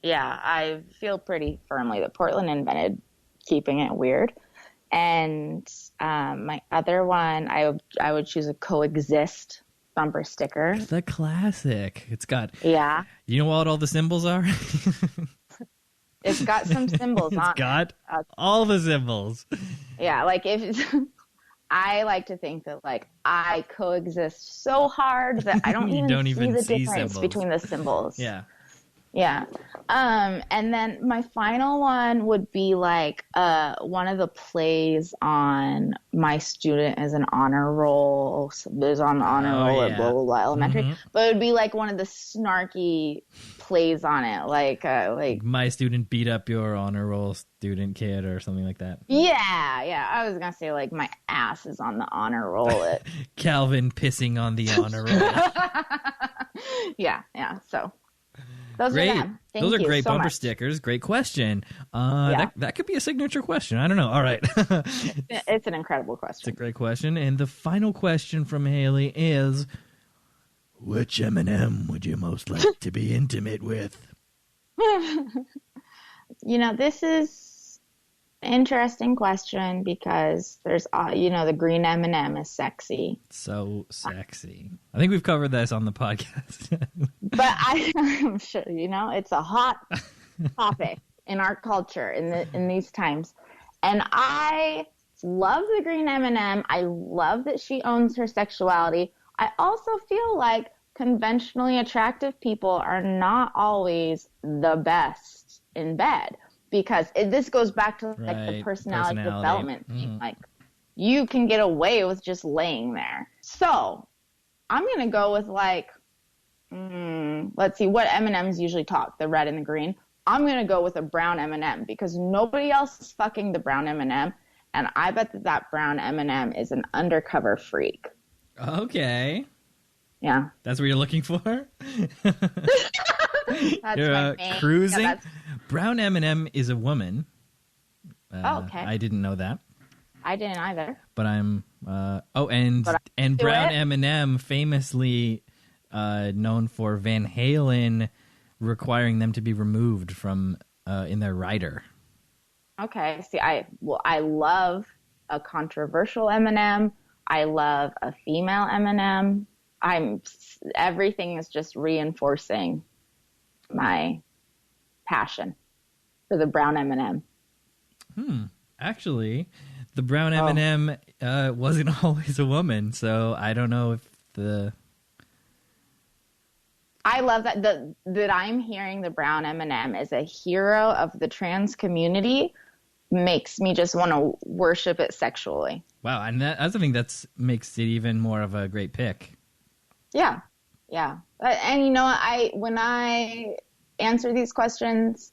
Yeah, I feel pretty firmly that Portland invented keeping it weird. And my other one, I would choose a coexist bumper sticker. The classic. It's got, Yeah, you know what all the symbols are? it's got some symbols on It's it. got all the symbols. Yeah, like if I like to think that like I coexist so hard that I don't You even don't see even the see difference symbols. between the symbols. Yeah. Yeah. And then my final one would be like one of the plays on my student as an honor roll, is on the honor roll at blah, blah, blah, elementary. But it would be like one of the snarky plays on it, like My student beat up your honor roll student kid or something like that. yeah. I was going to say like my ass is on the honor roll at Calvin pissing on the honor roll. yeah. So those Great. are them. Thank Those are you great so bumper much. stickers. Great question. Yeah. That could be a signature question. I don't know. All right. It's an incredible It's a question. great question. And the final question from Haley is, which M&M would you most like to be intimate with? This is an interesting question because there's, the green M&M is sexy. So sexy. I think we've covered this on the podcast. But I'm sure, it's a hot topic in our culture in these times. And I love the green M&M. I love that she owns her sexuality. I also feel like conventionally attractive people are not always the best in bed because this goes back to like the personality development thing. Like you can get away with just laying there. So I'm going to go with like, let's see, what M&Ms usually talk, the red and the green. I'm going to go with a brown M&M because nobody else is fucking the brown M&M. And I bet that brown M&M is an undercover freak. Okay. Yeah. That's what you're looking for? That's you're my main, cruising? Yeah, brown M&M is a woman. Okay. I didn't know that. I didn't either. But I'm... and brown M&M famously known for Van Halen requiring them to be removed from in their rider. Okay. See, I love a controversial M&M. I love a female M&M. Everything is just reinforcing my passion for the brown M&M. Actually, the brown M&M wasn't always a woman, so I don't know if the... I love that I'm hearing the brown M&M as a hero of the trans community makes me just want to worship it sexually. Wow, and I think that makes it even more of a great pick. Yeah. And when I answer these questions,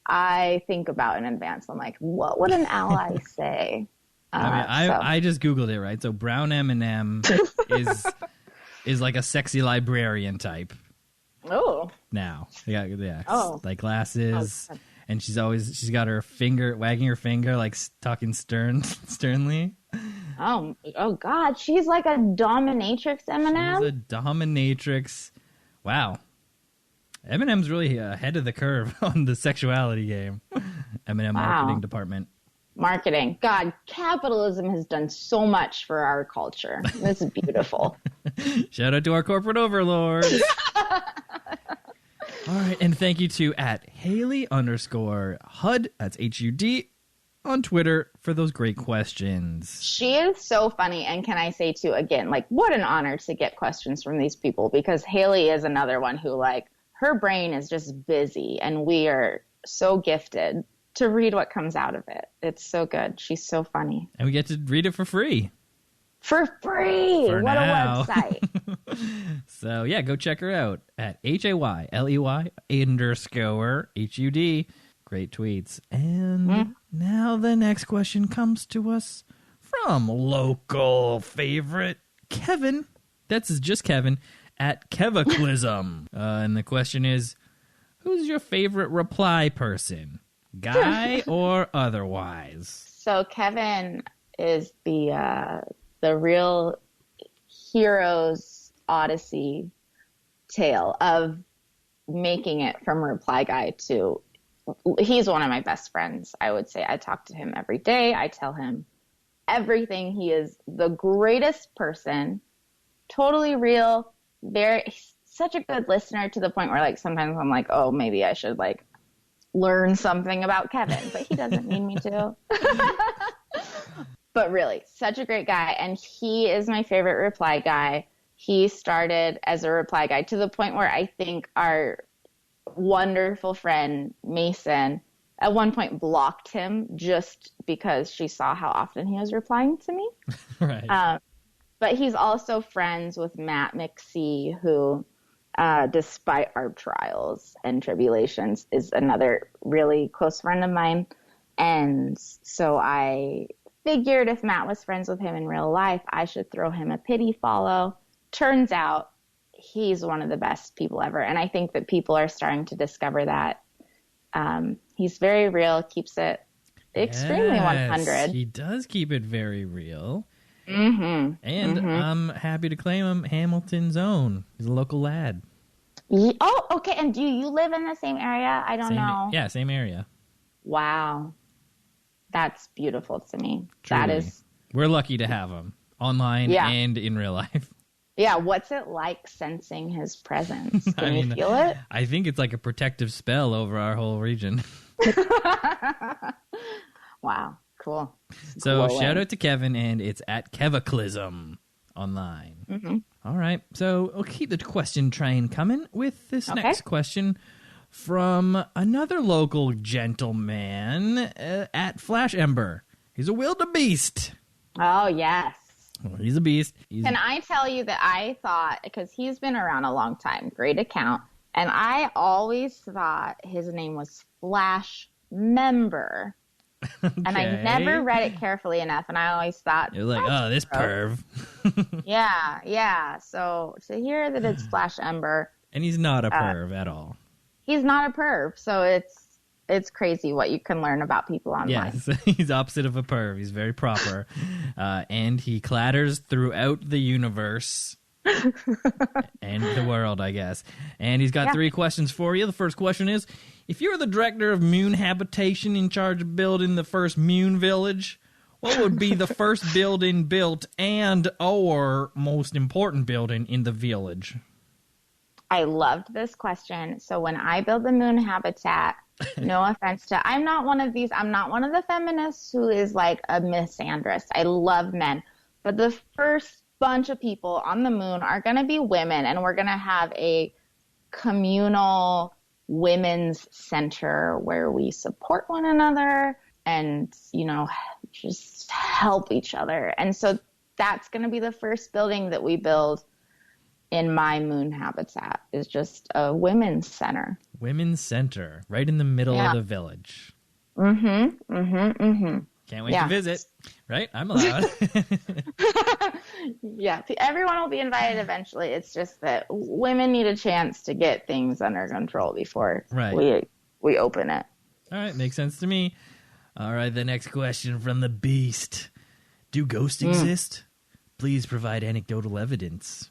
I think about in advance. I'm like, what would an ally say? I just Googled it, right? So brown M&M is like a sexy librarian type. Oh. Now. Yeah. Oh. Like glasses. Oh, and she's got her finger, wagging her finger, like talking sternly. Oh God. She's like a dominatrix M&M. She's a dominatrix. Wow. Eminem's really ahead of the curve on the sexuality game. M&M marketing department. Marketing. God, capitalism has done so much for our culture. This is beautiful. Shout out to our corporate overlords. All right, and thank you to @Haley_Hud, that's HUD, on Twitter for those great questions. She is so funny, and can I say too, again, like what an honor to get questions from these people because Haley is another one who like her brain is just busy, and we are so gifted to read what comes out of it. It's so good. She's so funny. And we get to read it for free. For free! For what now. a website. So, yeah, go check her out at HAYLEY_HUD. Great tweets. And now the next question comes to us from local favorite Kevin. That's just Kevin at Kevaclism. And the question is, who's your favorite reply person? Guy or otherwise? So Kevin is the real hero's odyssey tale of making it from reply guy to, he's one of my best friends, I would say. I talk to him every day. I tell him everything. He is the greatest person, totally real, such a good listener, to the point where like sometimes I'm like, oh, maybe I should like learn something about Kevin, but he doesn't need me to. But really, such a great guy. And he is my favorite reply guy. He started as a reply guy to the point where I think our wonderful friend Mason at one point blocked him just because she saw how often he was replying to me. Right. But he's also friends with Matt McSee, who, despite our trials and tribulations, is another really close friend of mine. And so I figured if Matt was friends with him in real life, I should throw him a pity follow. Turns out he's one of the best people ever. And I think that people are starting to discover that. He's very real, keeps it extremely 100. He does keep it very real. Mm-hmm. And I'm happy to claim him Hamilton's own. He's a local lad. Oh, okay. And do you live in the same area? I don't know. Yeah, same area. Wow. That's beautiful to me. Truly. That is. We're lucky to have him online and in real life. Yeah. What's it like sensing his presence? Can you feel it? I think it's like a protective spell over our whole region. Wow. Cool. So shout out to Kevin, and it's at Kevaclism online. Mm-hmm. All right. So we'll keep the question train coming with this next question from another local gentleman at Flash Ember. He's a wildebeest. Oh, yes. Well, he's a beast. Can I tell you that I thought, because he's been around a long time, great account, and I always thought his name was Flash Member. Okay. And I never read it carefully enough, and I always thought, you're like, oh, this perv. Yeah. So to hear that it's Flash Ember. And he's not a perv at all. He's not a perv, so it's crazy what you can learn about people online. Yes, he's opposite of a perv. He's very proper. And he clatters throughout the universe and the world, I guess. And he's got 3 questions for you. The first question is, if you were the director of Moon Habitation in charge of building the first Moon Village, what would be the first building built and or most important building in the village? I loved this question. So when I build the moon habitat, no offense to, I'm not one of the feminists who is like a misandrist. I love men. But the first bunch of people on the moon are going to be women, and we're going to have a communal women's center where we support one another and, just help each other. And so that's going to be the first building that we build in my moon habitat, is just a women's center. Women's center, right in the middle of the village. Can't wait to visit, right? I'm allowed. Yeah, everyone will be invited eventually. It's just that women need a chance to get things under control before we open it. All right, makes sense to me. All right, the next question from the Beast. Do ghosts exist? Please provide anecdotal evidence.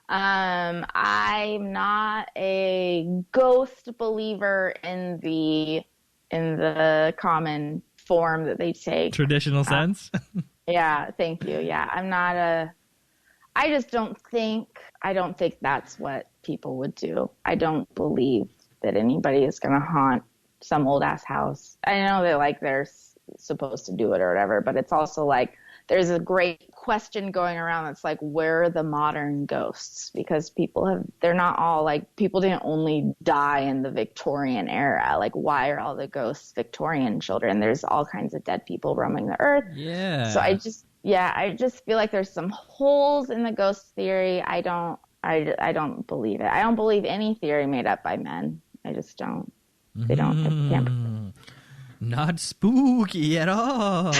I'm not a ghost believer in the common form that they take. Traditional sense? Yeah, thank you. Yeah, I don't think that's what people would do. I don't believe that anybody is going to haunt some old ass house. I know that they're supposed to do it or whatever, but it's also like, there's a great question going around that's like, where are the modern ghosts? Because they're not all people didn't only die in the Victorian era. Like, why are all the ghosts Victorian children? There's all kinds of dead people roaming the earth. Yeah. So I just feel like there's some holes in the ghost theory. I don't believe it. I don't believe any theory made up by men. I just don't. They don't. Not spooky at all.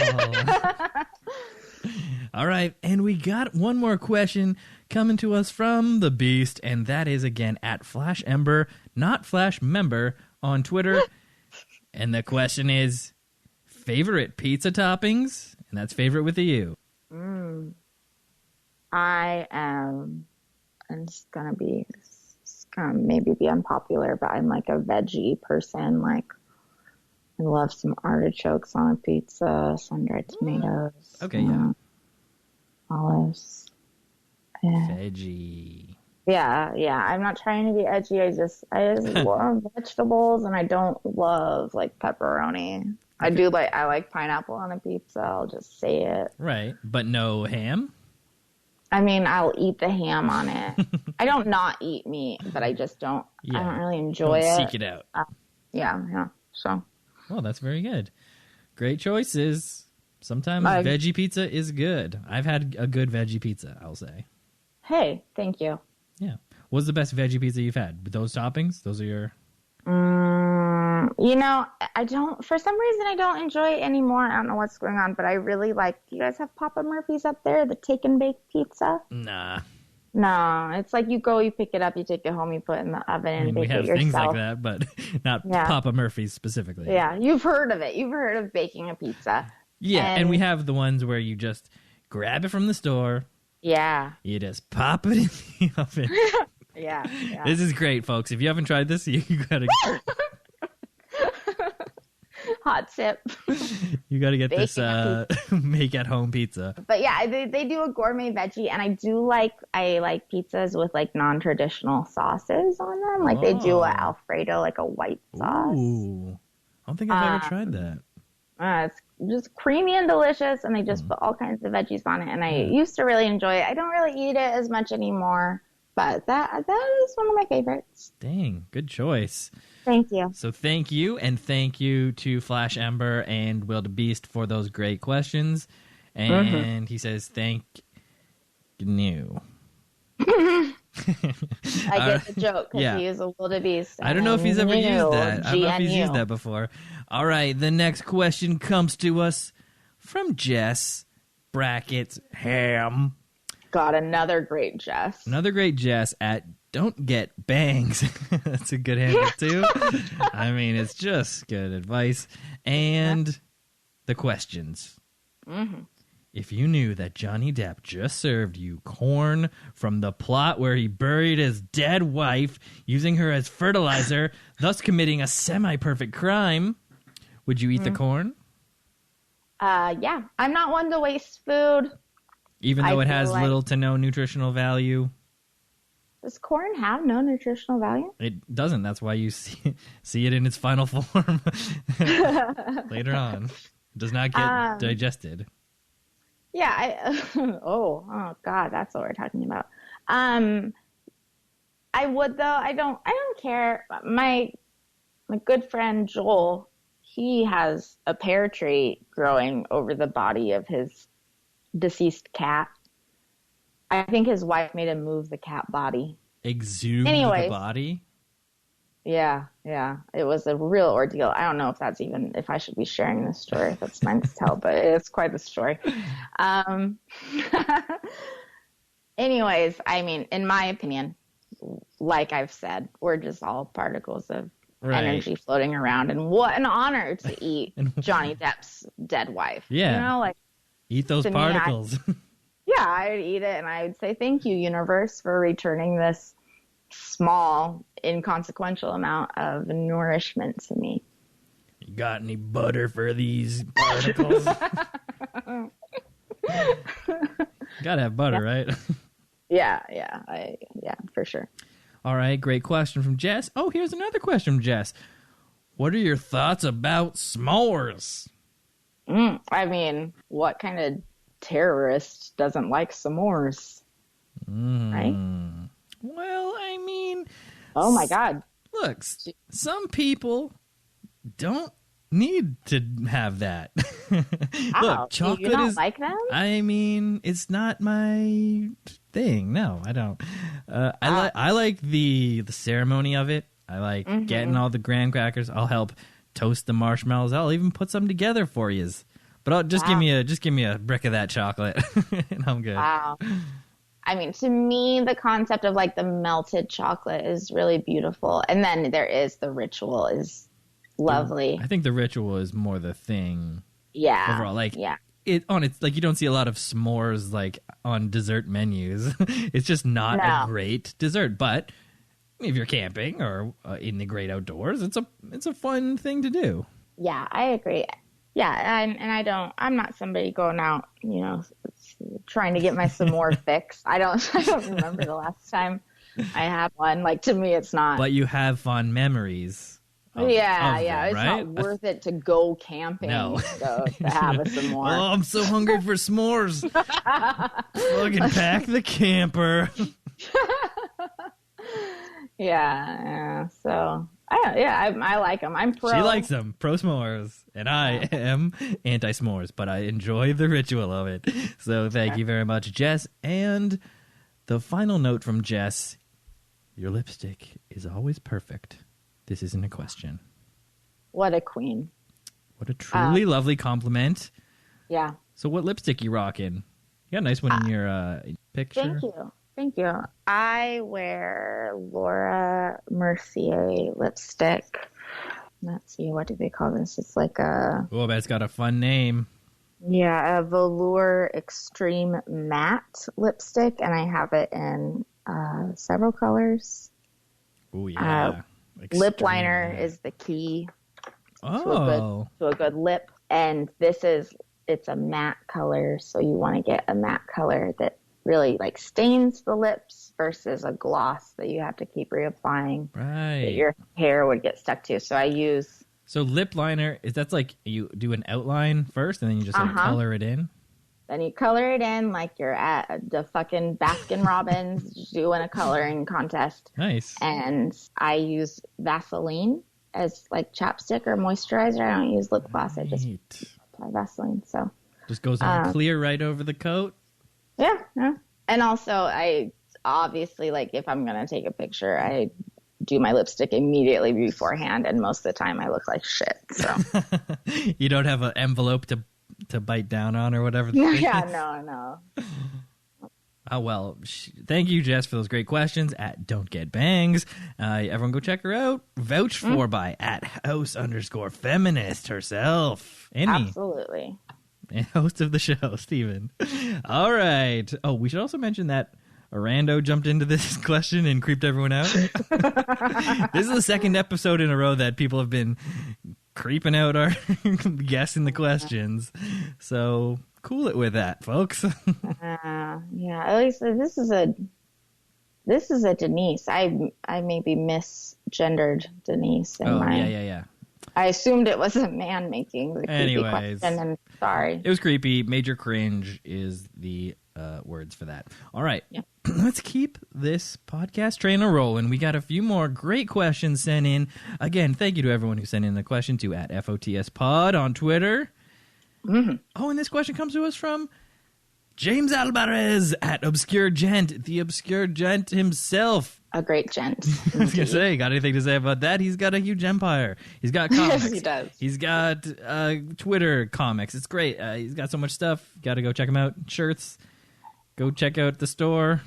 All right, and we got one more question coming to us from the Beast, and that is again at Flash Ember, not Flash Member, on Twitter. And the question is, favorite pizza toppings? And that's favorite with a U. I'm just gonna be maybe be unpopular, but I'm like a veggie person. Like, I love some artichokes on a pizza, sun-dried tomatoes. Okay, yeah. Olives. Veggie. Yeah. I'm not trying to be edgy. I just love vegetables, and I don't love like pepperoni. Okay. I like pineapple on a pizza. I'll just say it. Right, but no ham? I mean, I'll eat the ham on it. I don't not eat meat, but I just don't. Yeah. I don't really enjoy it. Seek it out. Yeah. So. Well, that's very good. Great choices. Sometimes veggie pizza is good. I've had a good veggie pizza, I'll say. Hey, thank you. Yeah. What's the best veggie pizza you've had? With those toppings? Those are your... I don't, for some reason, I don't enjoy it anymore. I don't know what's going on, but I really like, do you guys have Papa Murphy's up there? The take and bake pizza? Nah. No, it's like you pick it up, you take it home, you put it in the oven and bake it yourself. We have things like that, but not Papa Murphy's specifically. Yeah, you've heard of it. You've heard of baking a pizza. Yeah, and we have the ones where you just grab it from the store. Yeah. You just pop it in the oven. Yeah. This is great, folks. If you haven't tried this, you gotta... Hot tip. You gotta get this make-at-home pizza. But yeah, they do a gourmet veggie, and I like pizzas with like non-traditional sauces on them. Like they do a Alfredo, like a white sauce. Ooh. I don't think I've ever tried that. It's just creamy and delicious, and they just put all kinds of veggies on it, and I used to really enjoy it. I don't really eat it as much anymore, but that is one of my favorites. Dang, good choice. Thank you. So thank you, and thank you to Flash Ember and Wildebeest for those great questions. And he says thank you. I get the joke because he is a wildebeest. I don't know if he's ever used that. I don't know if he's used that before. All right, the next question comes to us from Jess, brackets, ham. Got another great Jess. Another great Jess at Don't Get Bangs. That's a good handle, too. I mean, it's just good advice. And the questions. Mm-hmm. If you knew that Johnny Depp just served you corn from the plot where he buried his dead wife using her as fertilizer, thus committing a semi-perfect crime, would you eat the corn? Yeah. I'm not one to waste food. Even though it has little to no nutritional value? Does corn have no nutritional value? It doesn't. That's why you see it in its final form later on. It does not get digested. Yeah. Oh God, that's what we're talking about. I would though. I don't care. My good friend Joel, he has a pear tree growing over the body of his deceased cat. I think his wife made him move the cat body. Exhume the body? Yeah. It was a real ordeal. I don't know if I should be sharing this story, if it's mine to tell, but it's quite the story. Anyways, I mean, in my opinion, like I've said, we're just all particles of energy floating around, and what an honor to eat Johnny Depp's dead wife. Yeah. Eat those particles. I'd eat it, and I would say thank you, universe, for returning this small, inconsequential amount of nourishment to me. You got any butter for these particles? Gotta have butter, right? Yeah, for sure. All right, great question from Jess. Oh, here's another question from Jess. What are your thoughts about s'mores? I mean, what kind of terrorist doesn't like s'mores? Right? Well, I mean... Oh, my God. Look, some people don't need to have that. Look, chocolate you don't like them? I mean, it's not my thing. No, I don't. I like the ceremony of it. I like getting all the graham crackers. I'll help toast the marshmallows. I'll even put some together for you. But just give me a brick of that chocolate, and I'm good. Wow. I mean, to me, the concept of like the melted chocolate is really beautiful, and then there is the ritual is lovely. I think the ritual is more the thing. Yeah. Overall, it's like you don't see a lot of s'mores like on dessert menus. It's just not a great dessert, but if you're camping or in the great outdoors, it's a fun thing to do. Yeah, I agree. Yeah, I'm not somebody going out, trying to get my s'more fix. I don't remember the last time I had one. Like, to me, it's not. But you have fond memories. Of them, It's right? not worth it to go camping to have a s'more. Oh, I'm so hungry for s'mores. Fucking pack the camper. Yeah. So I like them. I'm pro. She likes them. Pro s'mores. And I am anti-s'mores, but I enjoy the ritual of it. So thank you very much, Jess. And the final note from Jess, your lipstick is always perfect. This isn't a question. What a queen. What a truly lovely compliment. Yeah. So what lipstick you rocking? You got a nice one in your picture. Thank you. I wear Laura Mercier lipstick. Let's see, what do they call this? It's like a... Oh, that's got a fun name. Yeah, a velour extreme matte lipstick, and I have it in several colors. Oh, yeah. Lip liner is the key to a good lip. And it's a matte color, so you want to get a matte color that really like stains the lips versus a gloss that you have to keep reapplying. Right. That your hair would get stuck to. So I use... So lip liner, that's like you do an outline first and then you just like color it in? Then you color it in like you're at the fucking Baskin Robbins doing a coloring contest. Nice. And I use Vaseline as like chapstick or moisturizer. I don't use lip gloss. I just apply Vaseline. So just goes on clear right over the coat? Yeah. And also I obviously, like, if I'm going to take a picture, I do my lipstick immediately beforehand. And most of the time I look like shit. So you don't have an envelope to bite down on or whatever. No. Oh, well, thank you, Jess, for those great questions at Don't Get Bangs. Everyone go check her out. Vouched for by at @house_feminist herself. Amy. Absolutely. And host of the show, Steven. All right. Oh, we should also mention that Arando jumped into this question and creeped everyone out. This is the second episode in a row that people have been creeping out our guessing the questions. So cool it with that, folks. Yeah, at least this is a Denise. I maybe misgendered Denise. Yeah. I assumed it was a man making the creepy question. I'm sorry. It was creepy. Major cringe is the words for that. All right. Yeah. Let's keep this podcast train rolling. We got a few more great questions sent in. Again, thank you to everyone who sent in the question to @FOTSPod on Twitter. Mm-hmm. Oh, and this question comes to us from James Alvarez @Obscure Gent, the Obscure Gent himself. A great gent. I was going to say, got anything to say about that? He's got a huge empire. He's got comics. Yes, he does. He's got Twitter comics. It's great. He's got so much stuff. Got to go check him out. Shirts. Go check out the store.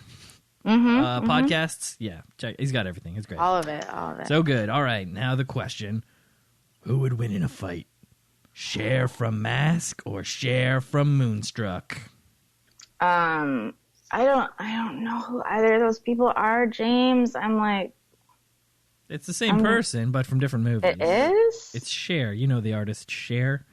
Podcasts. Yeah, check. He's got everything. It's great. All of it. So good. All right, now the question. Who would win in a fight? Cher from Mask or Cher from Moonstruck? I don't know who either of those people are, James. I'm like... It's the same person, but from different movies. It is? It's Cher. You know the artist Cher.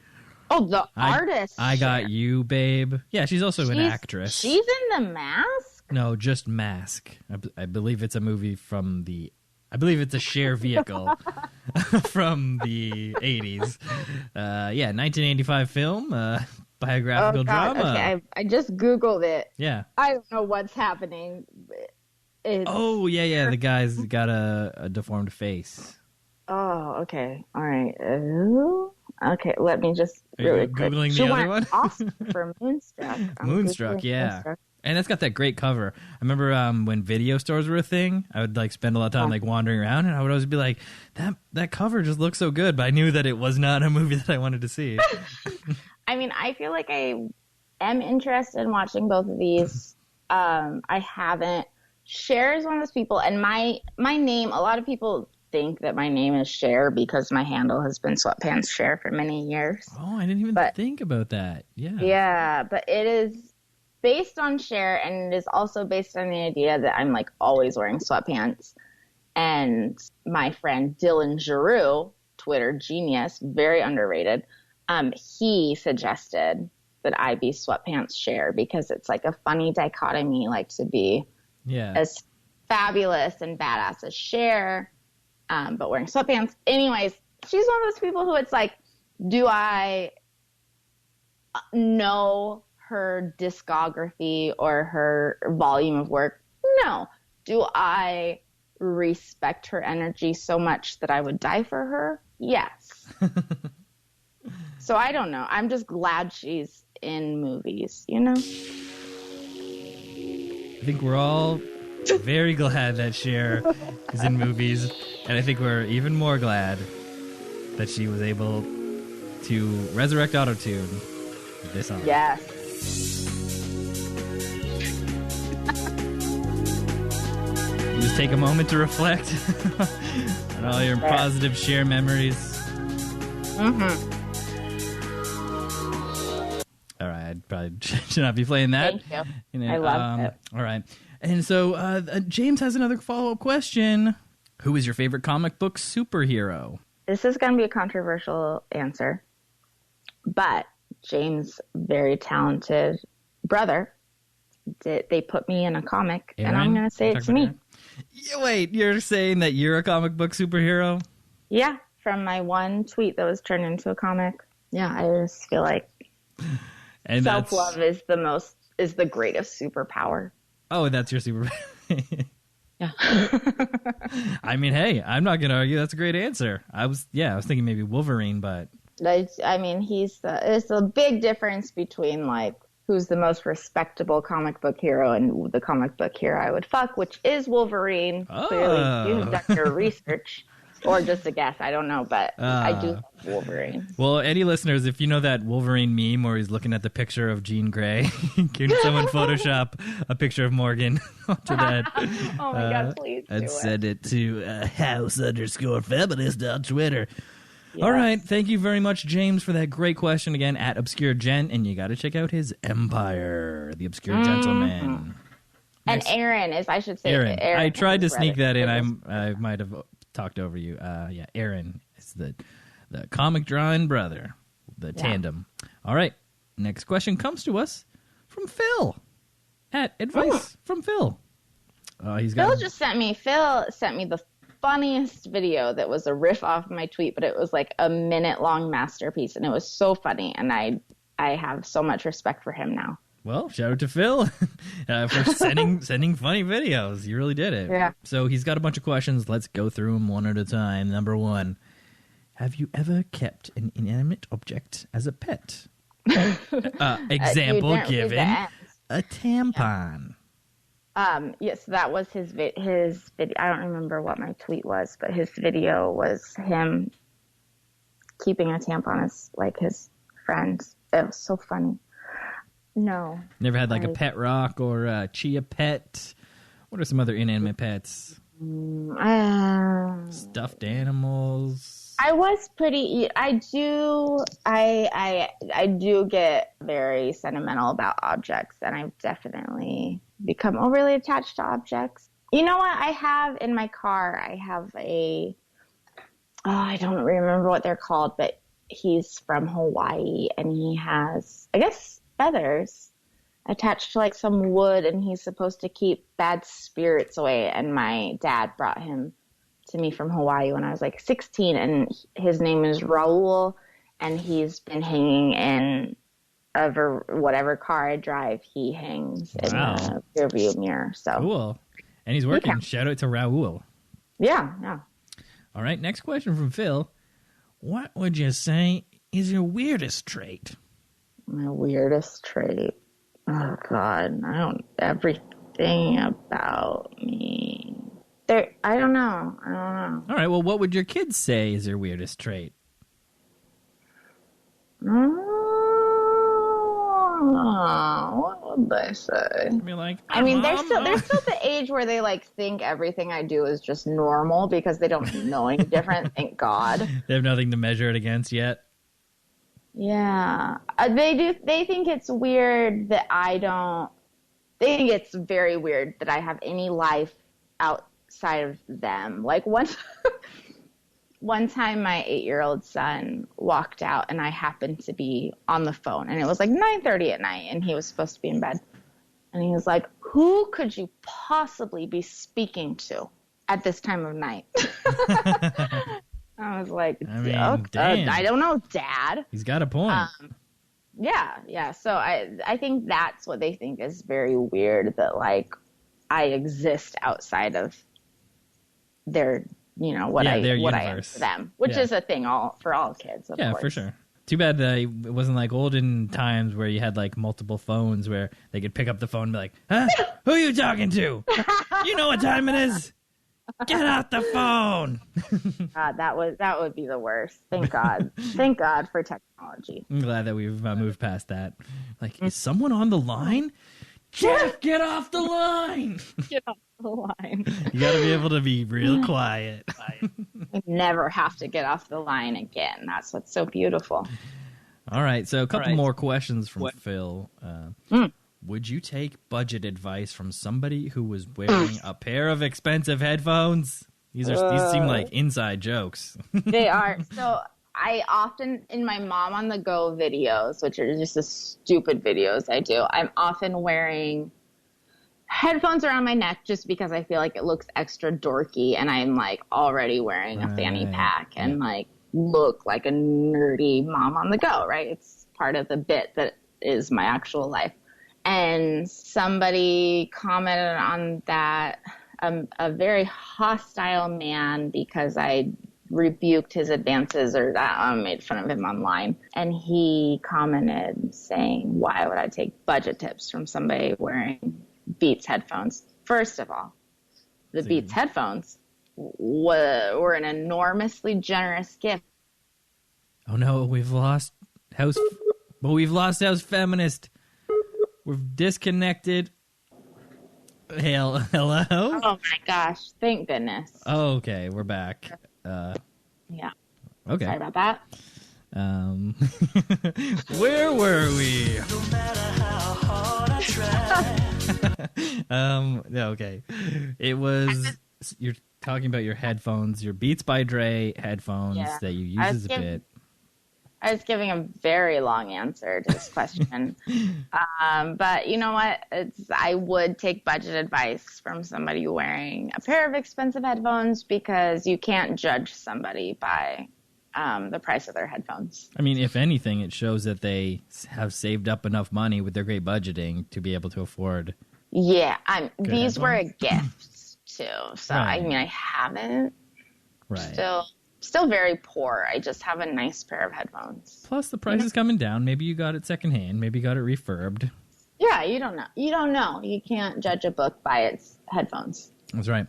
Oh, the artist. I Got You, Babe. Yeah, she's also an actress. She's in The Mask? No, just Mask. I believe it's a movie from the... I believe it's a Cher vehicle from the 80s. 1985 film, biographical drama. Okay, I just Googled it. Yeah. I don't know what's happening. The guy's got a deformed face. Oh, okay. All right. Okay, let me just really quick. Googling the other one? Oscar for Moonstruck. Moonstruck, yeah. Moonstruck. And it's got that great cover. I remember when video stores were a thing, I would like spend a lot of time like wandering around, and I would always be like, that cover just looks so good, but I knew that it was not a movie that I wanted to see. I mean, I feel like I am interested in watching both of these. I haven't. Cher is one of those people, and my name, a lot of people think that my name is Cher because my handle has been Sweatpants Cher for many years. Oh, I didn't even think about that. Yeah. Yeah, but it is based on Cher, and it is also based on the idea that I'm like always wearing sweatpants. And my friend Dylan Giroux, Twitter genius, very underrated, he suggested that I be Sweatpants Cher because it's like a funny dichotomy, like to be as fabulous and badass as Cher, but wearing sweatpants. Anyways, she's one of those people who it's like, do I know her discography or her volume of work? No. Do I respect her energy so much that I would die for her? Yes. So I don't know. I'm just glad she's in movies, you know? I think we're all very glad that Cher is in movies, and I think we're even more glad that she was able to resurrect autotune this song. Yes. Just take a moment to reflect on all your positive Cher memories. Mm-hmm. All right, I probably should not be playing that. Thank you. I love it. All right. And so James has another follow-up question. Who is your favorite comic book superhero? This is going to be a controversial answer, but James' very talented brother, they put me in a comic, Aaron? and I'm going to say it's me. Yeah, wait, you're saying that you're a comic book superhero? Yeah, from my one tweet that was turned into a comic. Yeah, I just feel like and self-love is the greatest superpower. Oh, that's your superpower. Yeah. I mean, hey, I'm not going to argue. That's a great answer. I was thinking maybe Wolverine, but I mean, it's a big difference between like who's the most respectable comic book hero and the comic book hero I would fuck, which is Wolverine. Oh. Clearly, you've done your research. Or just a guess, I don't know, but I do love Wolverine. Well, any listeners, if you know that Wolverine meme where he's looking at the picture of Jean Grey, can someone Photoshop a picture of Morgan onto that? Oh my God, please do and send it to house_feminist on Twitter. Yes. All right, thank you very much, James, for that great question again at Obscure Gent, and you got to check out his Empire, the Obscure Gentleman. And Aaron is, I should say, Aaron. I tried to sneak that in. I might have talked over you. Aaron is the comic drawing brother, the tandem. All right, next question comes to us from Phil at Advice from Phil. Phil sent me the funniest video that was a riff off my tweet, but it was like a minute-long masterpiece, and it was so funny, and I have so much respect for him now. Well, shout out to Phil for sending funny videos. You really did it. Yeah. So he's got a bunch of questions. Let's go through them one at a time. Number one, have you ever kept an inanimate object as a pet? Example given, a tampon. Yes, that was his video. I don't remember what my tweet was, but his video was him keeping a tampon as like his friend. It was so funny. No. Never had like a pet rock or a chia pet? What are some other inanimate pets? Stuffed animals. I was pretty. I do get very sentimental about objects, and I've definitely become overly attached to objects. You know what? I have in my car. I have I don't remember what they're called, but he's from Hawaii, and he has, I guess, feathers attached to like some wood, and he's supposed to keep bad spirits away. And my dad brought him to me from Hawaii when I was like 16, and his name is Raul, and he's been hanging in whatever car I drive. He hangs in the rearview mirror. So cool. And he's working. Yeah. Shout out to Raul. Yeah. All right, next question from Phil. What would you say is your weirdest trait? My weirdest trait? Oh, God. Everything about me. I don't know. All right, well, what would your kids say is your weirdest trait? What would they say? Be like, I mean, they're still at the age where they like think everything I do is just normal because they don't know any different. Thank God. They have nothing to measure it against yet. Yeah, they do. They think it's weird that I don't. They think it's very weird that I have any life outside of them. Like one time my 8-year-old son walked out and I happened to be on the phone, and it was like 9:30 at night and he was supposed to be in bed. And he was like, who could you possibly be speaking to at this time of night? I was like, damn. I don't know, Dad. He's got a point. Yeah. So I think that's what they think is very weird, that like I exist outside of their, what I am to them, which is a thing for all kids. Of course. For sure. Too bad that it wasn't like olden times where you had like multiple phones where they could pick up the phone and be like, huh? Who are you talking to? You know what time it is? Get out the phone. That would be the worst. Thank God. Thank God for technology. I'm glad that we've moved past that. Like, is someone on the line? Jeff, get off the line. Get off the line. You got to be able to be real quiet. I never have to get off the line again. That's what's so beautiful. All right. So a couple more questions from Phil. Would you take budget advice from somebody who was wearing a pair of expensive headphones? These seem like inside jokes. They are. So I often, in my Mom on the Go videos, which are just the stupid videos I do, I'm often wearing headphones around my neck just because I feel like it looks extra dorky, and I'm like already wearing a fanny pack and like look like a nerdy mom on the go, right? It's part of the bit that is my actual life. And somebody commented on that, a very hostile man, because I rebuked his advances or made fun of him online. And he commented saying, why would I take budget tips from somebody wearing Beats headphones? First of all, the Beats headphones were an enormously generous gift. Oh no, we've lost House Feminist. We've disconnected. Hello? Oh my gosh, thank goodness. Oh, okay, we're back. Yeah. Okay. Sorry about that. Where were we? No matter how hard I try. Okay. It was, you're talking about your headphones, your Beats by Dre headphones that you use as a bit. I was giving a very long answer to this question. But you know what? I would take budget advice from somebody wearing a pair of expensive headphones, because you can't judge somebody by the price of their headphones. I mean, if anything, it shows that they have saved up enough money with their great budgeting to be able to afford. Yeah, these were a gift too. So I mean, I haven't. Right. Still very poor. I just have a nice pair of headphones. Plus, the price is coming down. Maybe you got it secondhand. Maybe you got it refurbed. Yeah, you don't know. You don't know. You can't judge a book by its headphones. That's right.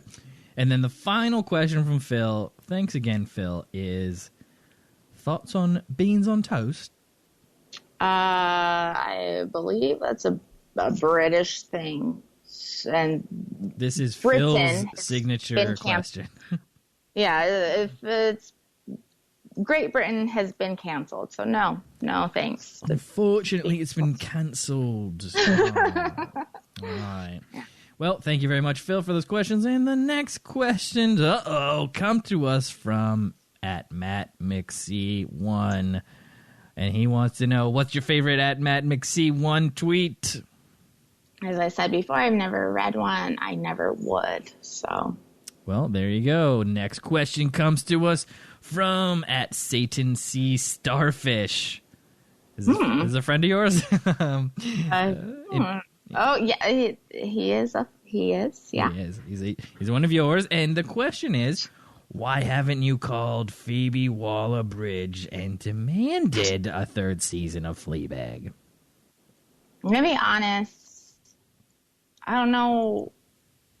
And then the final question from Phil, thanks again, Phil, is thoughts on beans on toast? I believe that's a British thing. And this is Phil's signature question. Yeah, if it's Great Britain has been canceled, so no thanks. Unfortunately, it's been cancelled. Oh. All right. Yeah. Well, thank you very much, Phil, for those questions. And the next questions, come to us from @MattMcC1. And he wants to know, what's your favorite @MattMcC1 tweet? As I said before, I've never read one. I never would, so... Well, there you go. Next question comes to us from @SatanC_Starfish. Is this a friend of yours? Oh yeah, he is. He is. Yeah, he is. He's one of yours. And the question is, why haven't you called Phoebe Waller-Bridge and demanded a third season of Fleabag? I'm gonna be honest. I don't know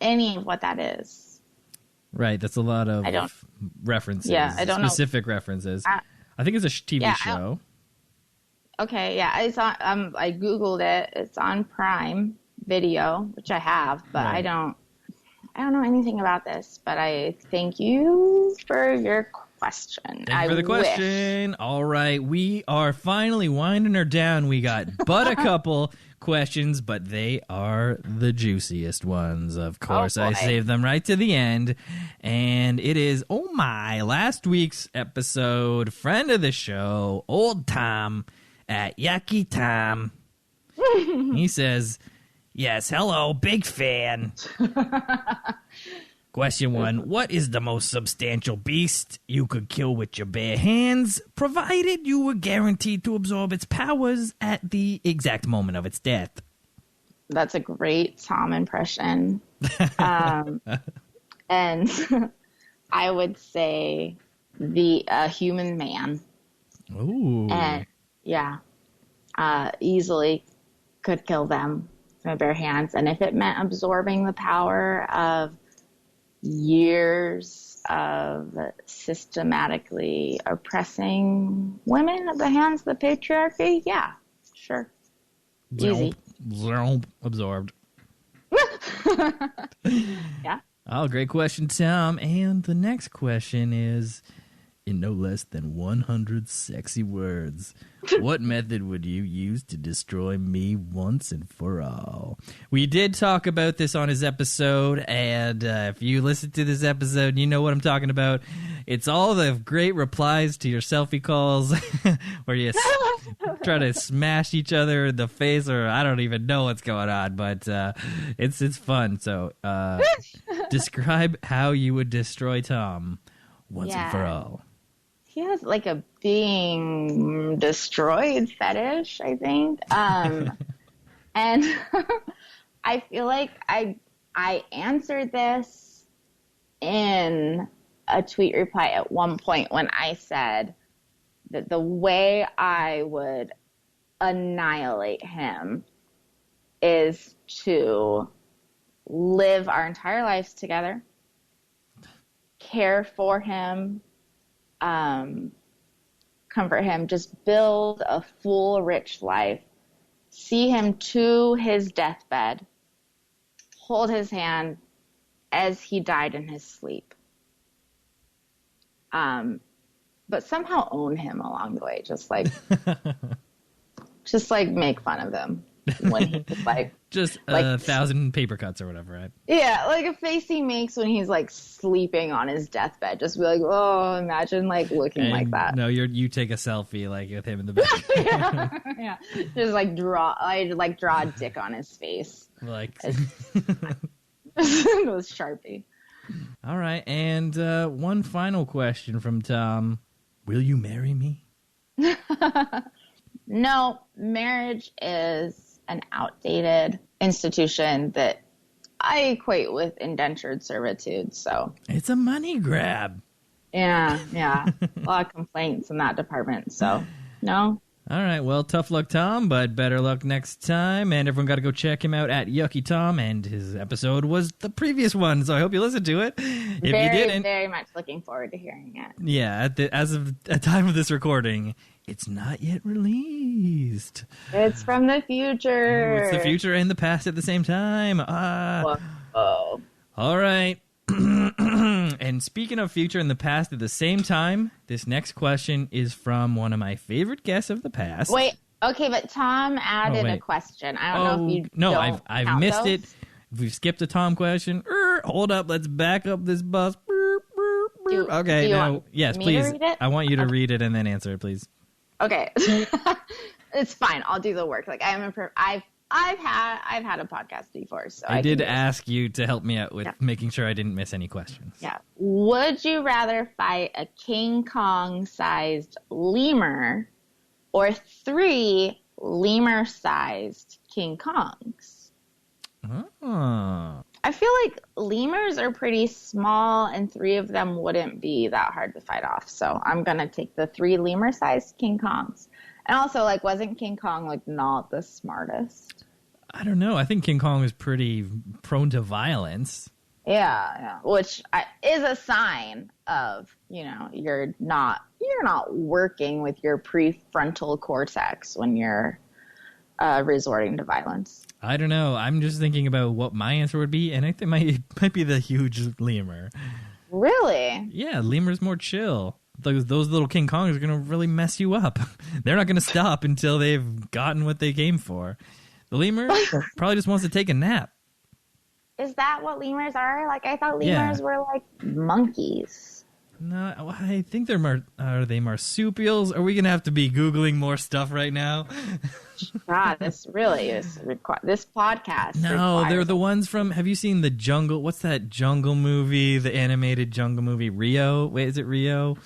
any of what that is. Right, that's a lot of references. Yeah, I don't specific references. I think it's a TV show. Okay, yeah, it's on. I googled it. It's on Prime Video, which I have, but I don't know anything about this. But I thank you for your question. Thank you for the question. All right, we are finally winding her down. We got but a couple questions, but they are the juiciest ones. Of course, Oh, I boy. saved them right to the end. And it is, last week's episode, friend of the show, old Tom at Yucky Tom. He says, yes, hello, big fan. Question 1. What is the most substantial beast you could kill with your bare hands, provided you were guaranteed to absorb its powers at the exact moment of its death? That's a great Tom impression. And I would say the human man. Ooh. And yeah, easily could kill them with my bare hands. And if it meant absorbing the power of years of systematically oppressing women at the hands of the patriarchy, yeah, sure. Easy. Absorbed. Yeah. Oh, great question, Tom. And the next question is, in no less than 100 sexy words, what method would you use to destroy me once and for all? We did talk about this on his episode, and if you listen to this episode, you know what I'm talking about. It's all the great replies to your selfie calls where you try to smash each other in the face, or I don't even know what's going on, but it's fun. So describe how you would destroy Tom once and for all. He has like a being destroyed fetish, I think. And I feel like I answered this in a tweet reply at one point when I said that the way I would annihilate him is to live our entire lives together, care for him, comfort him, just build a full, rich life, see him to his deathbed, hold his hand as he died in his sleep. But somehow own him along the way, just like make fun of him when he's like just like 1,000 paper cuts or whatever, right? Yeah, like a face he makes when he's like sleeping on his deathbed. Just be like, oh, imagine like looking And like that. No, you take a selfie like with him in the back. Yeah. Just like draw a dick on his face. Like with Sharpie. All right, and one final question from Tom. Will you marry me? No, marriage is an outdated institution that I equate with indentured servitude. So It's a money grab. yeah, a lot of complaints in that department. So no. All right, well, tough luck, Tom, but better luck next time. And everyone got to go check him out at Yucky Tom, and his episode was the previous one, so I hope you listened to it. If you didn't, very much looking forward to hearing it. yeah, as of the time of this recording, it's not yet released. It's from the future. It's the future and the past at the same time. Whoa. All right. And speaking of future and the past at the same time, this next question is from one of my favorite guests of the past. Wait, okay, but Tom added a question. I don't know if you I've count missed those. it. We've skipped a Tom question. Hold up, let's back up this bus. Okay, do you now, want yes, me please. to read it? I want you to read it and then answer it, please. Okay. It's fine. I'll do the work. Like I've had a podcast before, so I did can do it. ask you to help me out with making sure I didn't miss any questions. Yeah. Would you rather fight a King Kong-sized lemur or 3 lemur-sized King Kongs? Oh. I feel like lemurs are pretty small, and 3 of them wouldn't be that hard to fight off. So I'm gonna take the 3 lemur-sized King Kongs. And also, like, wasn't King Kong like not the smartest? I don't know. I think King Kong is pretty prone to violence. Yeah, which is a sign of, you're not working with your prefrontal cortex when you're resorting to violence. I don't know. I'm just thinking about what my answer would be, and I think it might be the huge lemur. Really? Yeah, lemur's more chill. Those little King Kongs are going to really mess you up. They're not going to stop until they've gotten what they came for. The lemur probably just wants to take a nap. Is that what lemurs are? Like, I thought lemurs were like monkeys. No, I think they're are they marsupials? Are we gonna have to be Googling more stuff right now? God, this really is this podcast. No, they're the ones from. Have you seen the Jungle? What's that jungle movie? The animated jungle movie, Rio. Wait, is it Rio?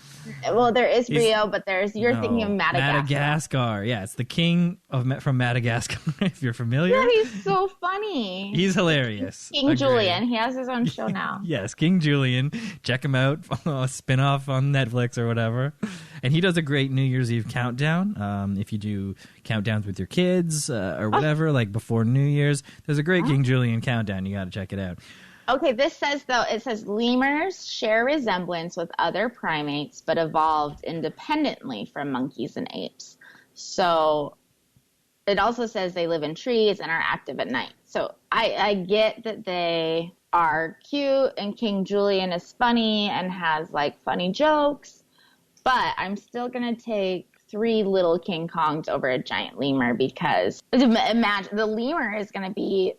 Well, there is Rio, but you're thinking of Madagascar. Madagascar, yeah, it's the king from Madagascar. If you're familiar, yeah, he's so funny. He's hilarious. King Julian, he has his own show now. Yes, King Julian. Check him out. A spin-off on Netflix or whatever. And he does a great New Year's Eve countdown. If you do countdowns with your kids or whatever, like before New Year's, there's a great King Julian countdown. You got to check it out. Okay, this says, though, it says lemurs share resemblance with other primates, but evolved independently from monkeys and apes. So it also says they live in trees and are active at night. So I get that they are cute and King Julian is funny and has like funny jokes, but I'm still going to take 3 little King Kongs over a giant lemur because imagine the lemur is going to be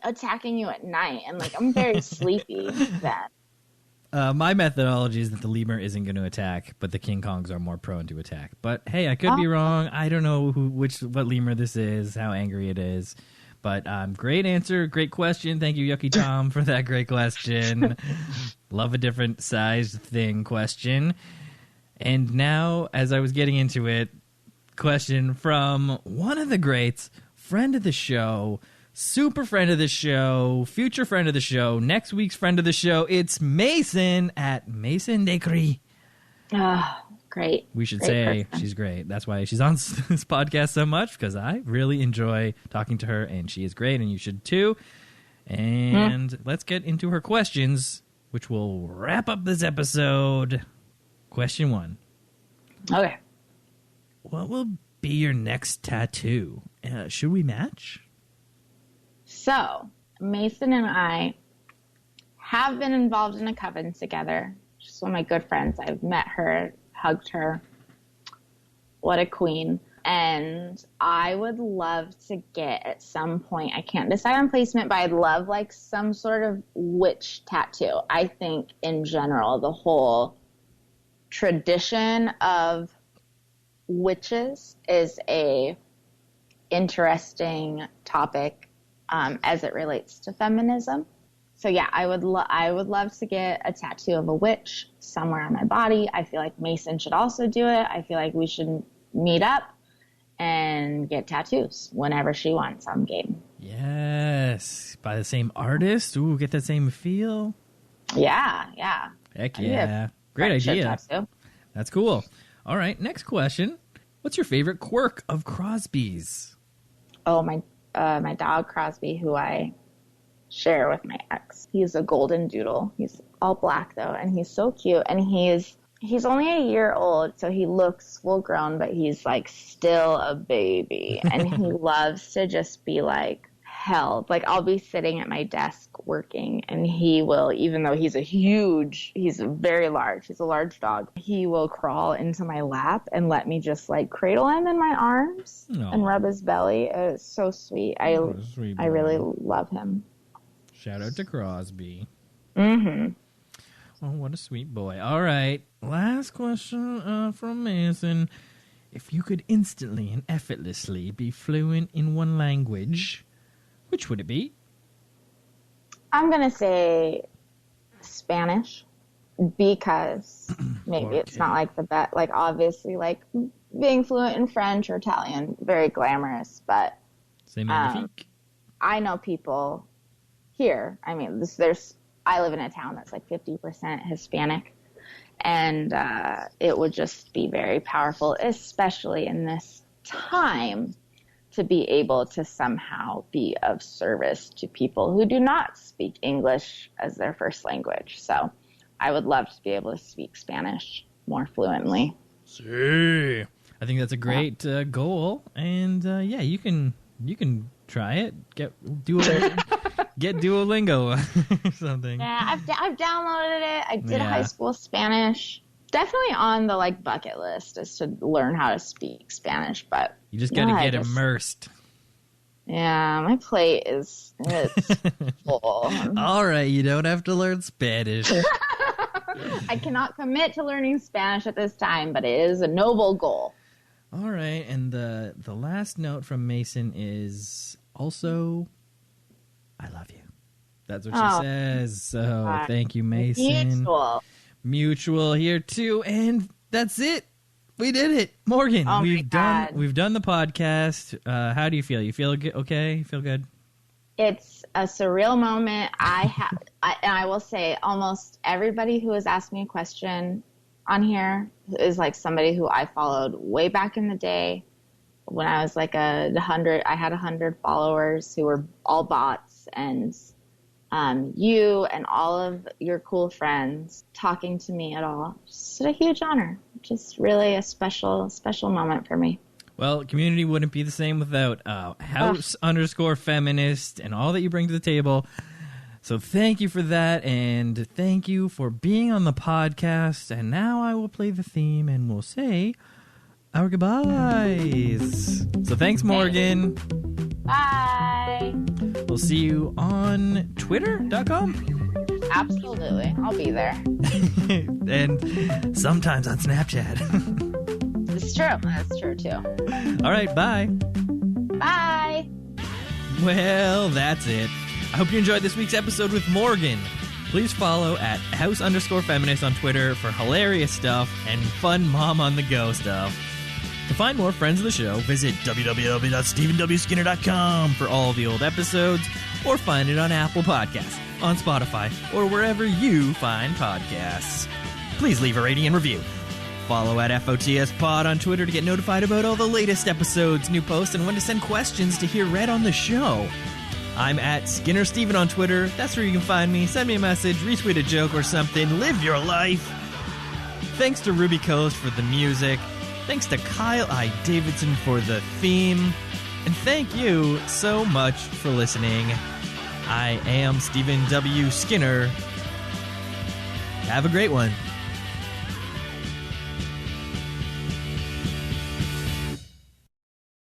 attacking you at night, and like I'm very sleepy then. My methodology is that the lemur isn't going to attack, but the King Kongs are more prone to attack. But hey, I could be wrong. I don't know what lemur this is, how angry it is. But great answer, great question. Thank you, Yucky Tom, for that great question. Love a different sized thing question. And now, as I was getting into it, question from one of the greats, friend of the show, super friend of the show, future friend of the show, next week's friend of the show. It's Mason at Mason Decree. Great. We should great say person. she's great. That's why she's on this podcast so much, because I really enjoy talking to her, and she is great, and you should too. And let's get into her questions, which will wrap up this episode. Question 1. Okay. What will be your next tattoo? Should we match? So, Mason and I have been involved in a coven together. She's one of my good friends. I've met her, hugged her. What a queen. And I would love to get at some point, I can't decide on placement, but I'd love like some sort of witch tattoo. I think in general, the whole tradition of witches is a interesting topic as it relates to feminism. So yeah, I would love to get a tattoo of a witch somewhere on my body. I feel like Mason should also do it. I feel like we should meet up and get tattoos whenever she wants. I'm game. Yes. By the same artist? Ooh, get that same feel? Yeah. Heck yeah. Great idea. Tattoo. That's cool. All right, next question. What's your favorite quirk of Crosby's? Oh, my dog Crosby, who I share with my ex. He's a golden doodle. He's all black though, and he's so cute. And he's only a year old, so he looks full grown, but he's like still a baby. And he loves to just be like held. Like I'll be sitting at my desk working, and he will, even though he's very large, he's a large dog, he will crawl into my lap and let me just like cradle him in my arms and rub his belly. It's so sweet. I really love him. Shout out to Crosby. Mm-hmm. Oh, what a sweet boy. All right, last question from Mason. If you could instantly and effortlessly be fluent in one language, which would it be? I'm going to say Spanish because maybe it's not like the best, like obviously like being fluent in French or Italian, very glamorous, but I know people here. I mean, I live in a town that's like 50% Hispanic, and it would just be very powerful, especially in this time, to be able to somehow be of service to people who do not speak English as their first language. So I would love to be able to speak Spanish more fluently. See, I think that's a great goal, and you can try it. Get Duolingo or something. Yeah, I've downloaded it. I did high school Spanish. Definitely on the like bucket list is to learn how to speak Spanish, but you just got to get immersed. Yeah, my plate it's full. All right, you don't have to learn Spanish. I cannot commit to learning Spanish at this time, but it is a noble goal. All right, and the last note from Mason is also, I love you. That's what she says. So thank you, Mason. Mutual here too, and that's it. We did it, Morgan. We've done the podcast. How do you feel? You feel okay? You feel good? It's a surreal moment. I will say almost everybody who has asked me a question on here is like somebody who I followed way back in the day when I was like I had 100 followers who were all bots, and you and all of your cool friends talking to me at all. Just a huge honor. Just really a special moment for me. Well, community wouldn't be the same without house_feminist and all that you bring to the table. So thank you for that, and thank you for being on the podcast. And now I will play the theme, and we'll say our goodbyes. So thanks, Morgan. Bye. We'll see you on twitter.com. Absolutely. I'll be there. And sometimes on Snapchat. It's true. That's true, too. All right, bye. Bye. Well, that's it. I hope you enjoyed this week's episode with Morgan. Please follow at house_feminist on Twitter for hilarious stuff and fun mom-on-the-go stuff. To find more friends of the show, visit www.stephenwskinner.com for all the old episodes, or find it on Apple Podcasts, on Spotify, or wherever you find podcasts. Please leave a rating and review. Follow at FOTS Pod on Twitter to get notified about all the latest episodes, new posts, and when to send questions to hear read on the show. I'm at Skinner Steven on Twitter. That's where you can find me. Send me a message, retweet a joke or something. Live your life. Thanks to Ruby Coast for the music. Thanks to Kyle I. Davidson for the theme. And thank you so much for listening. I am Stephen W. Skinner. Have a great one.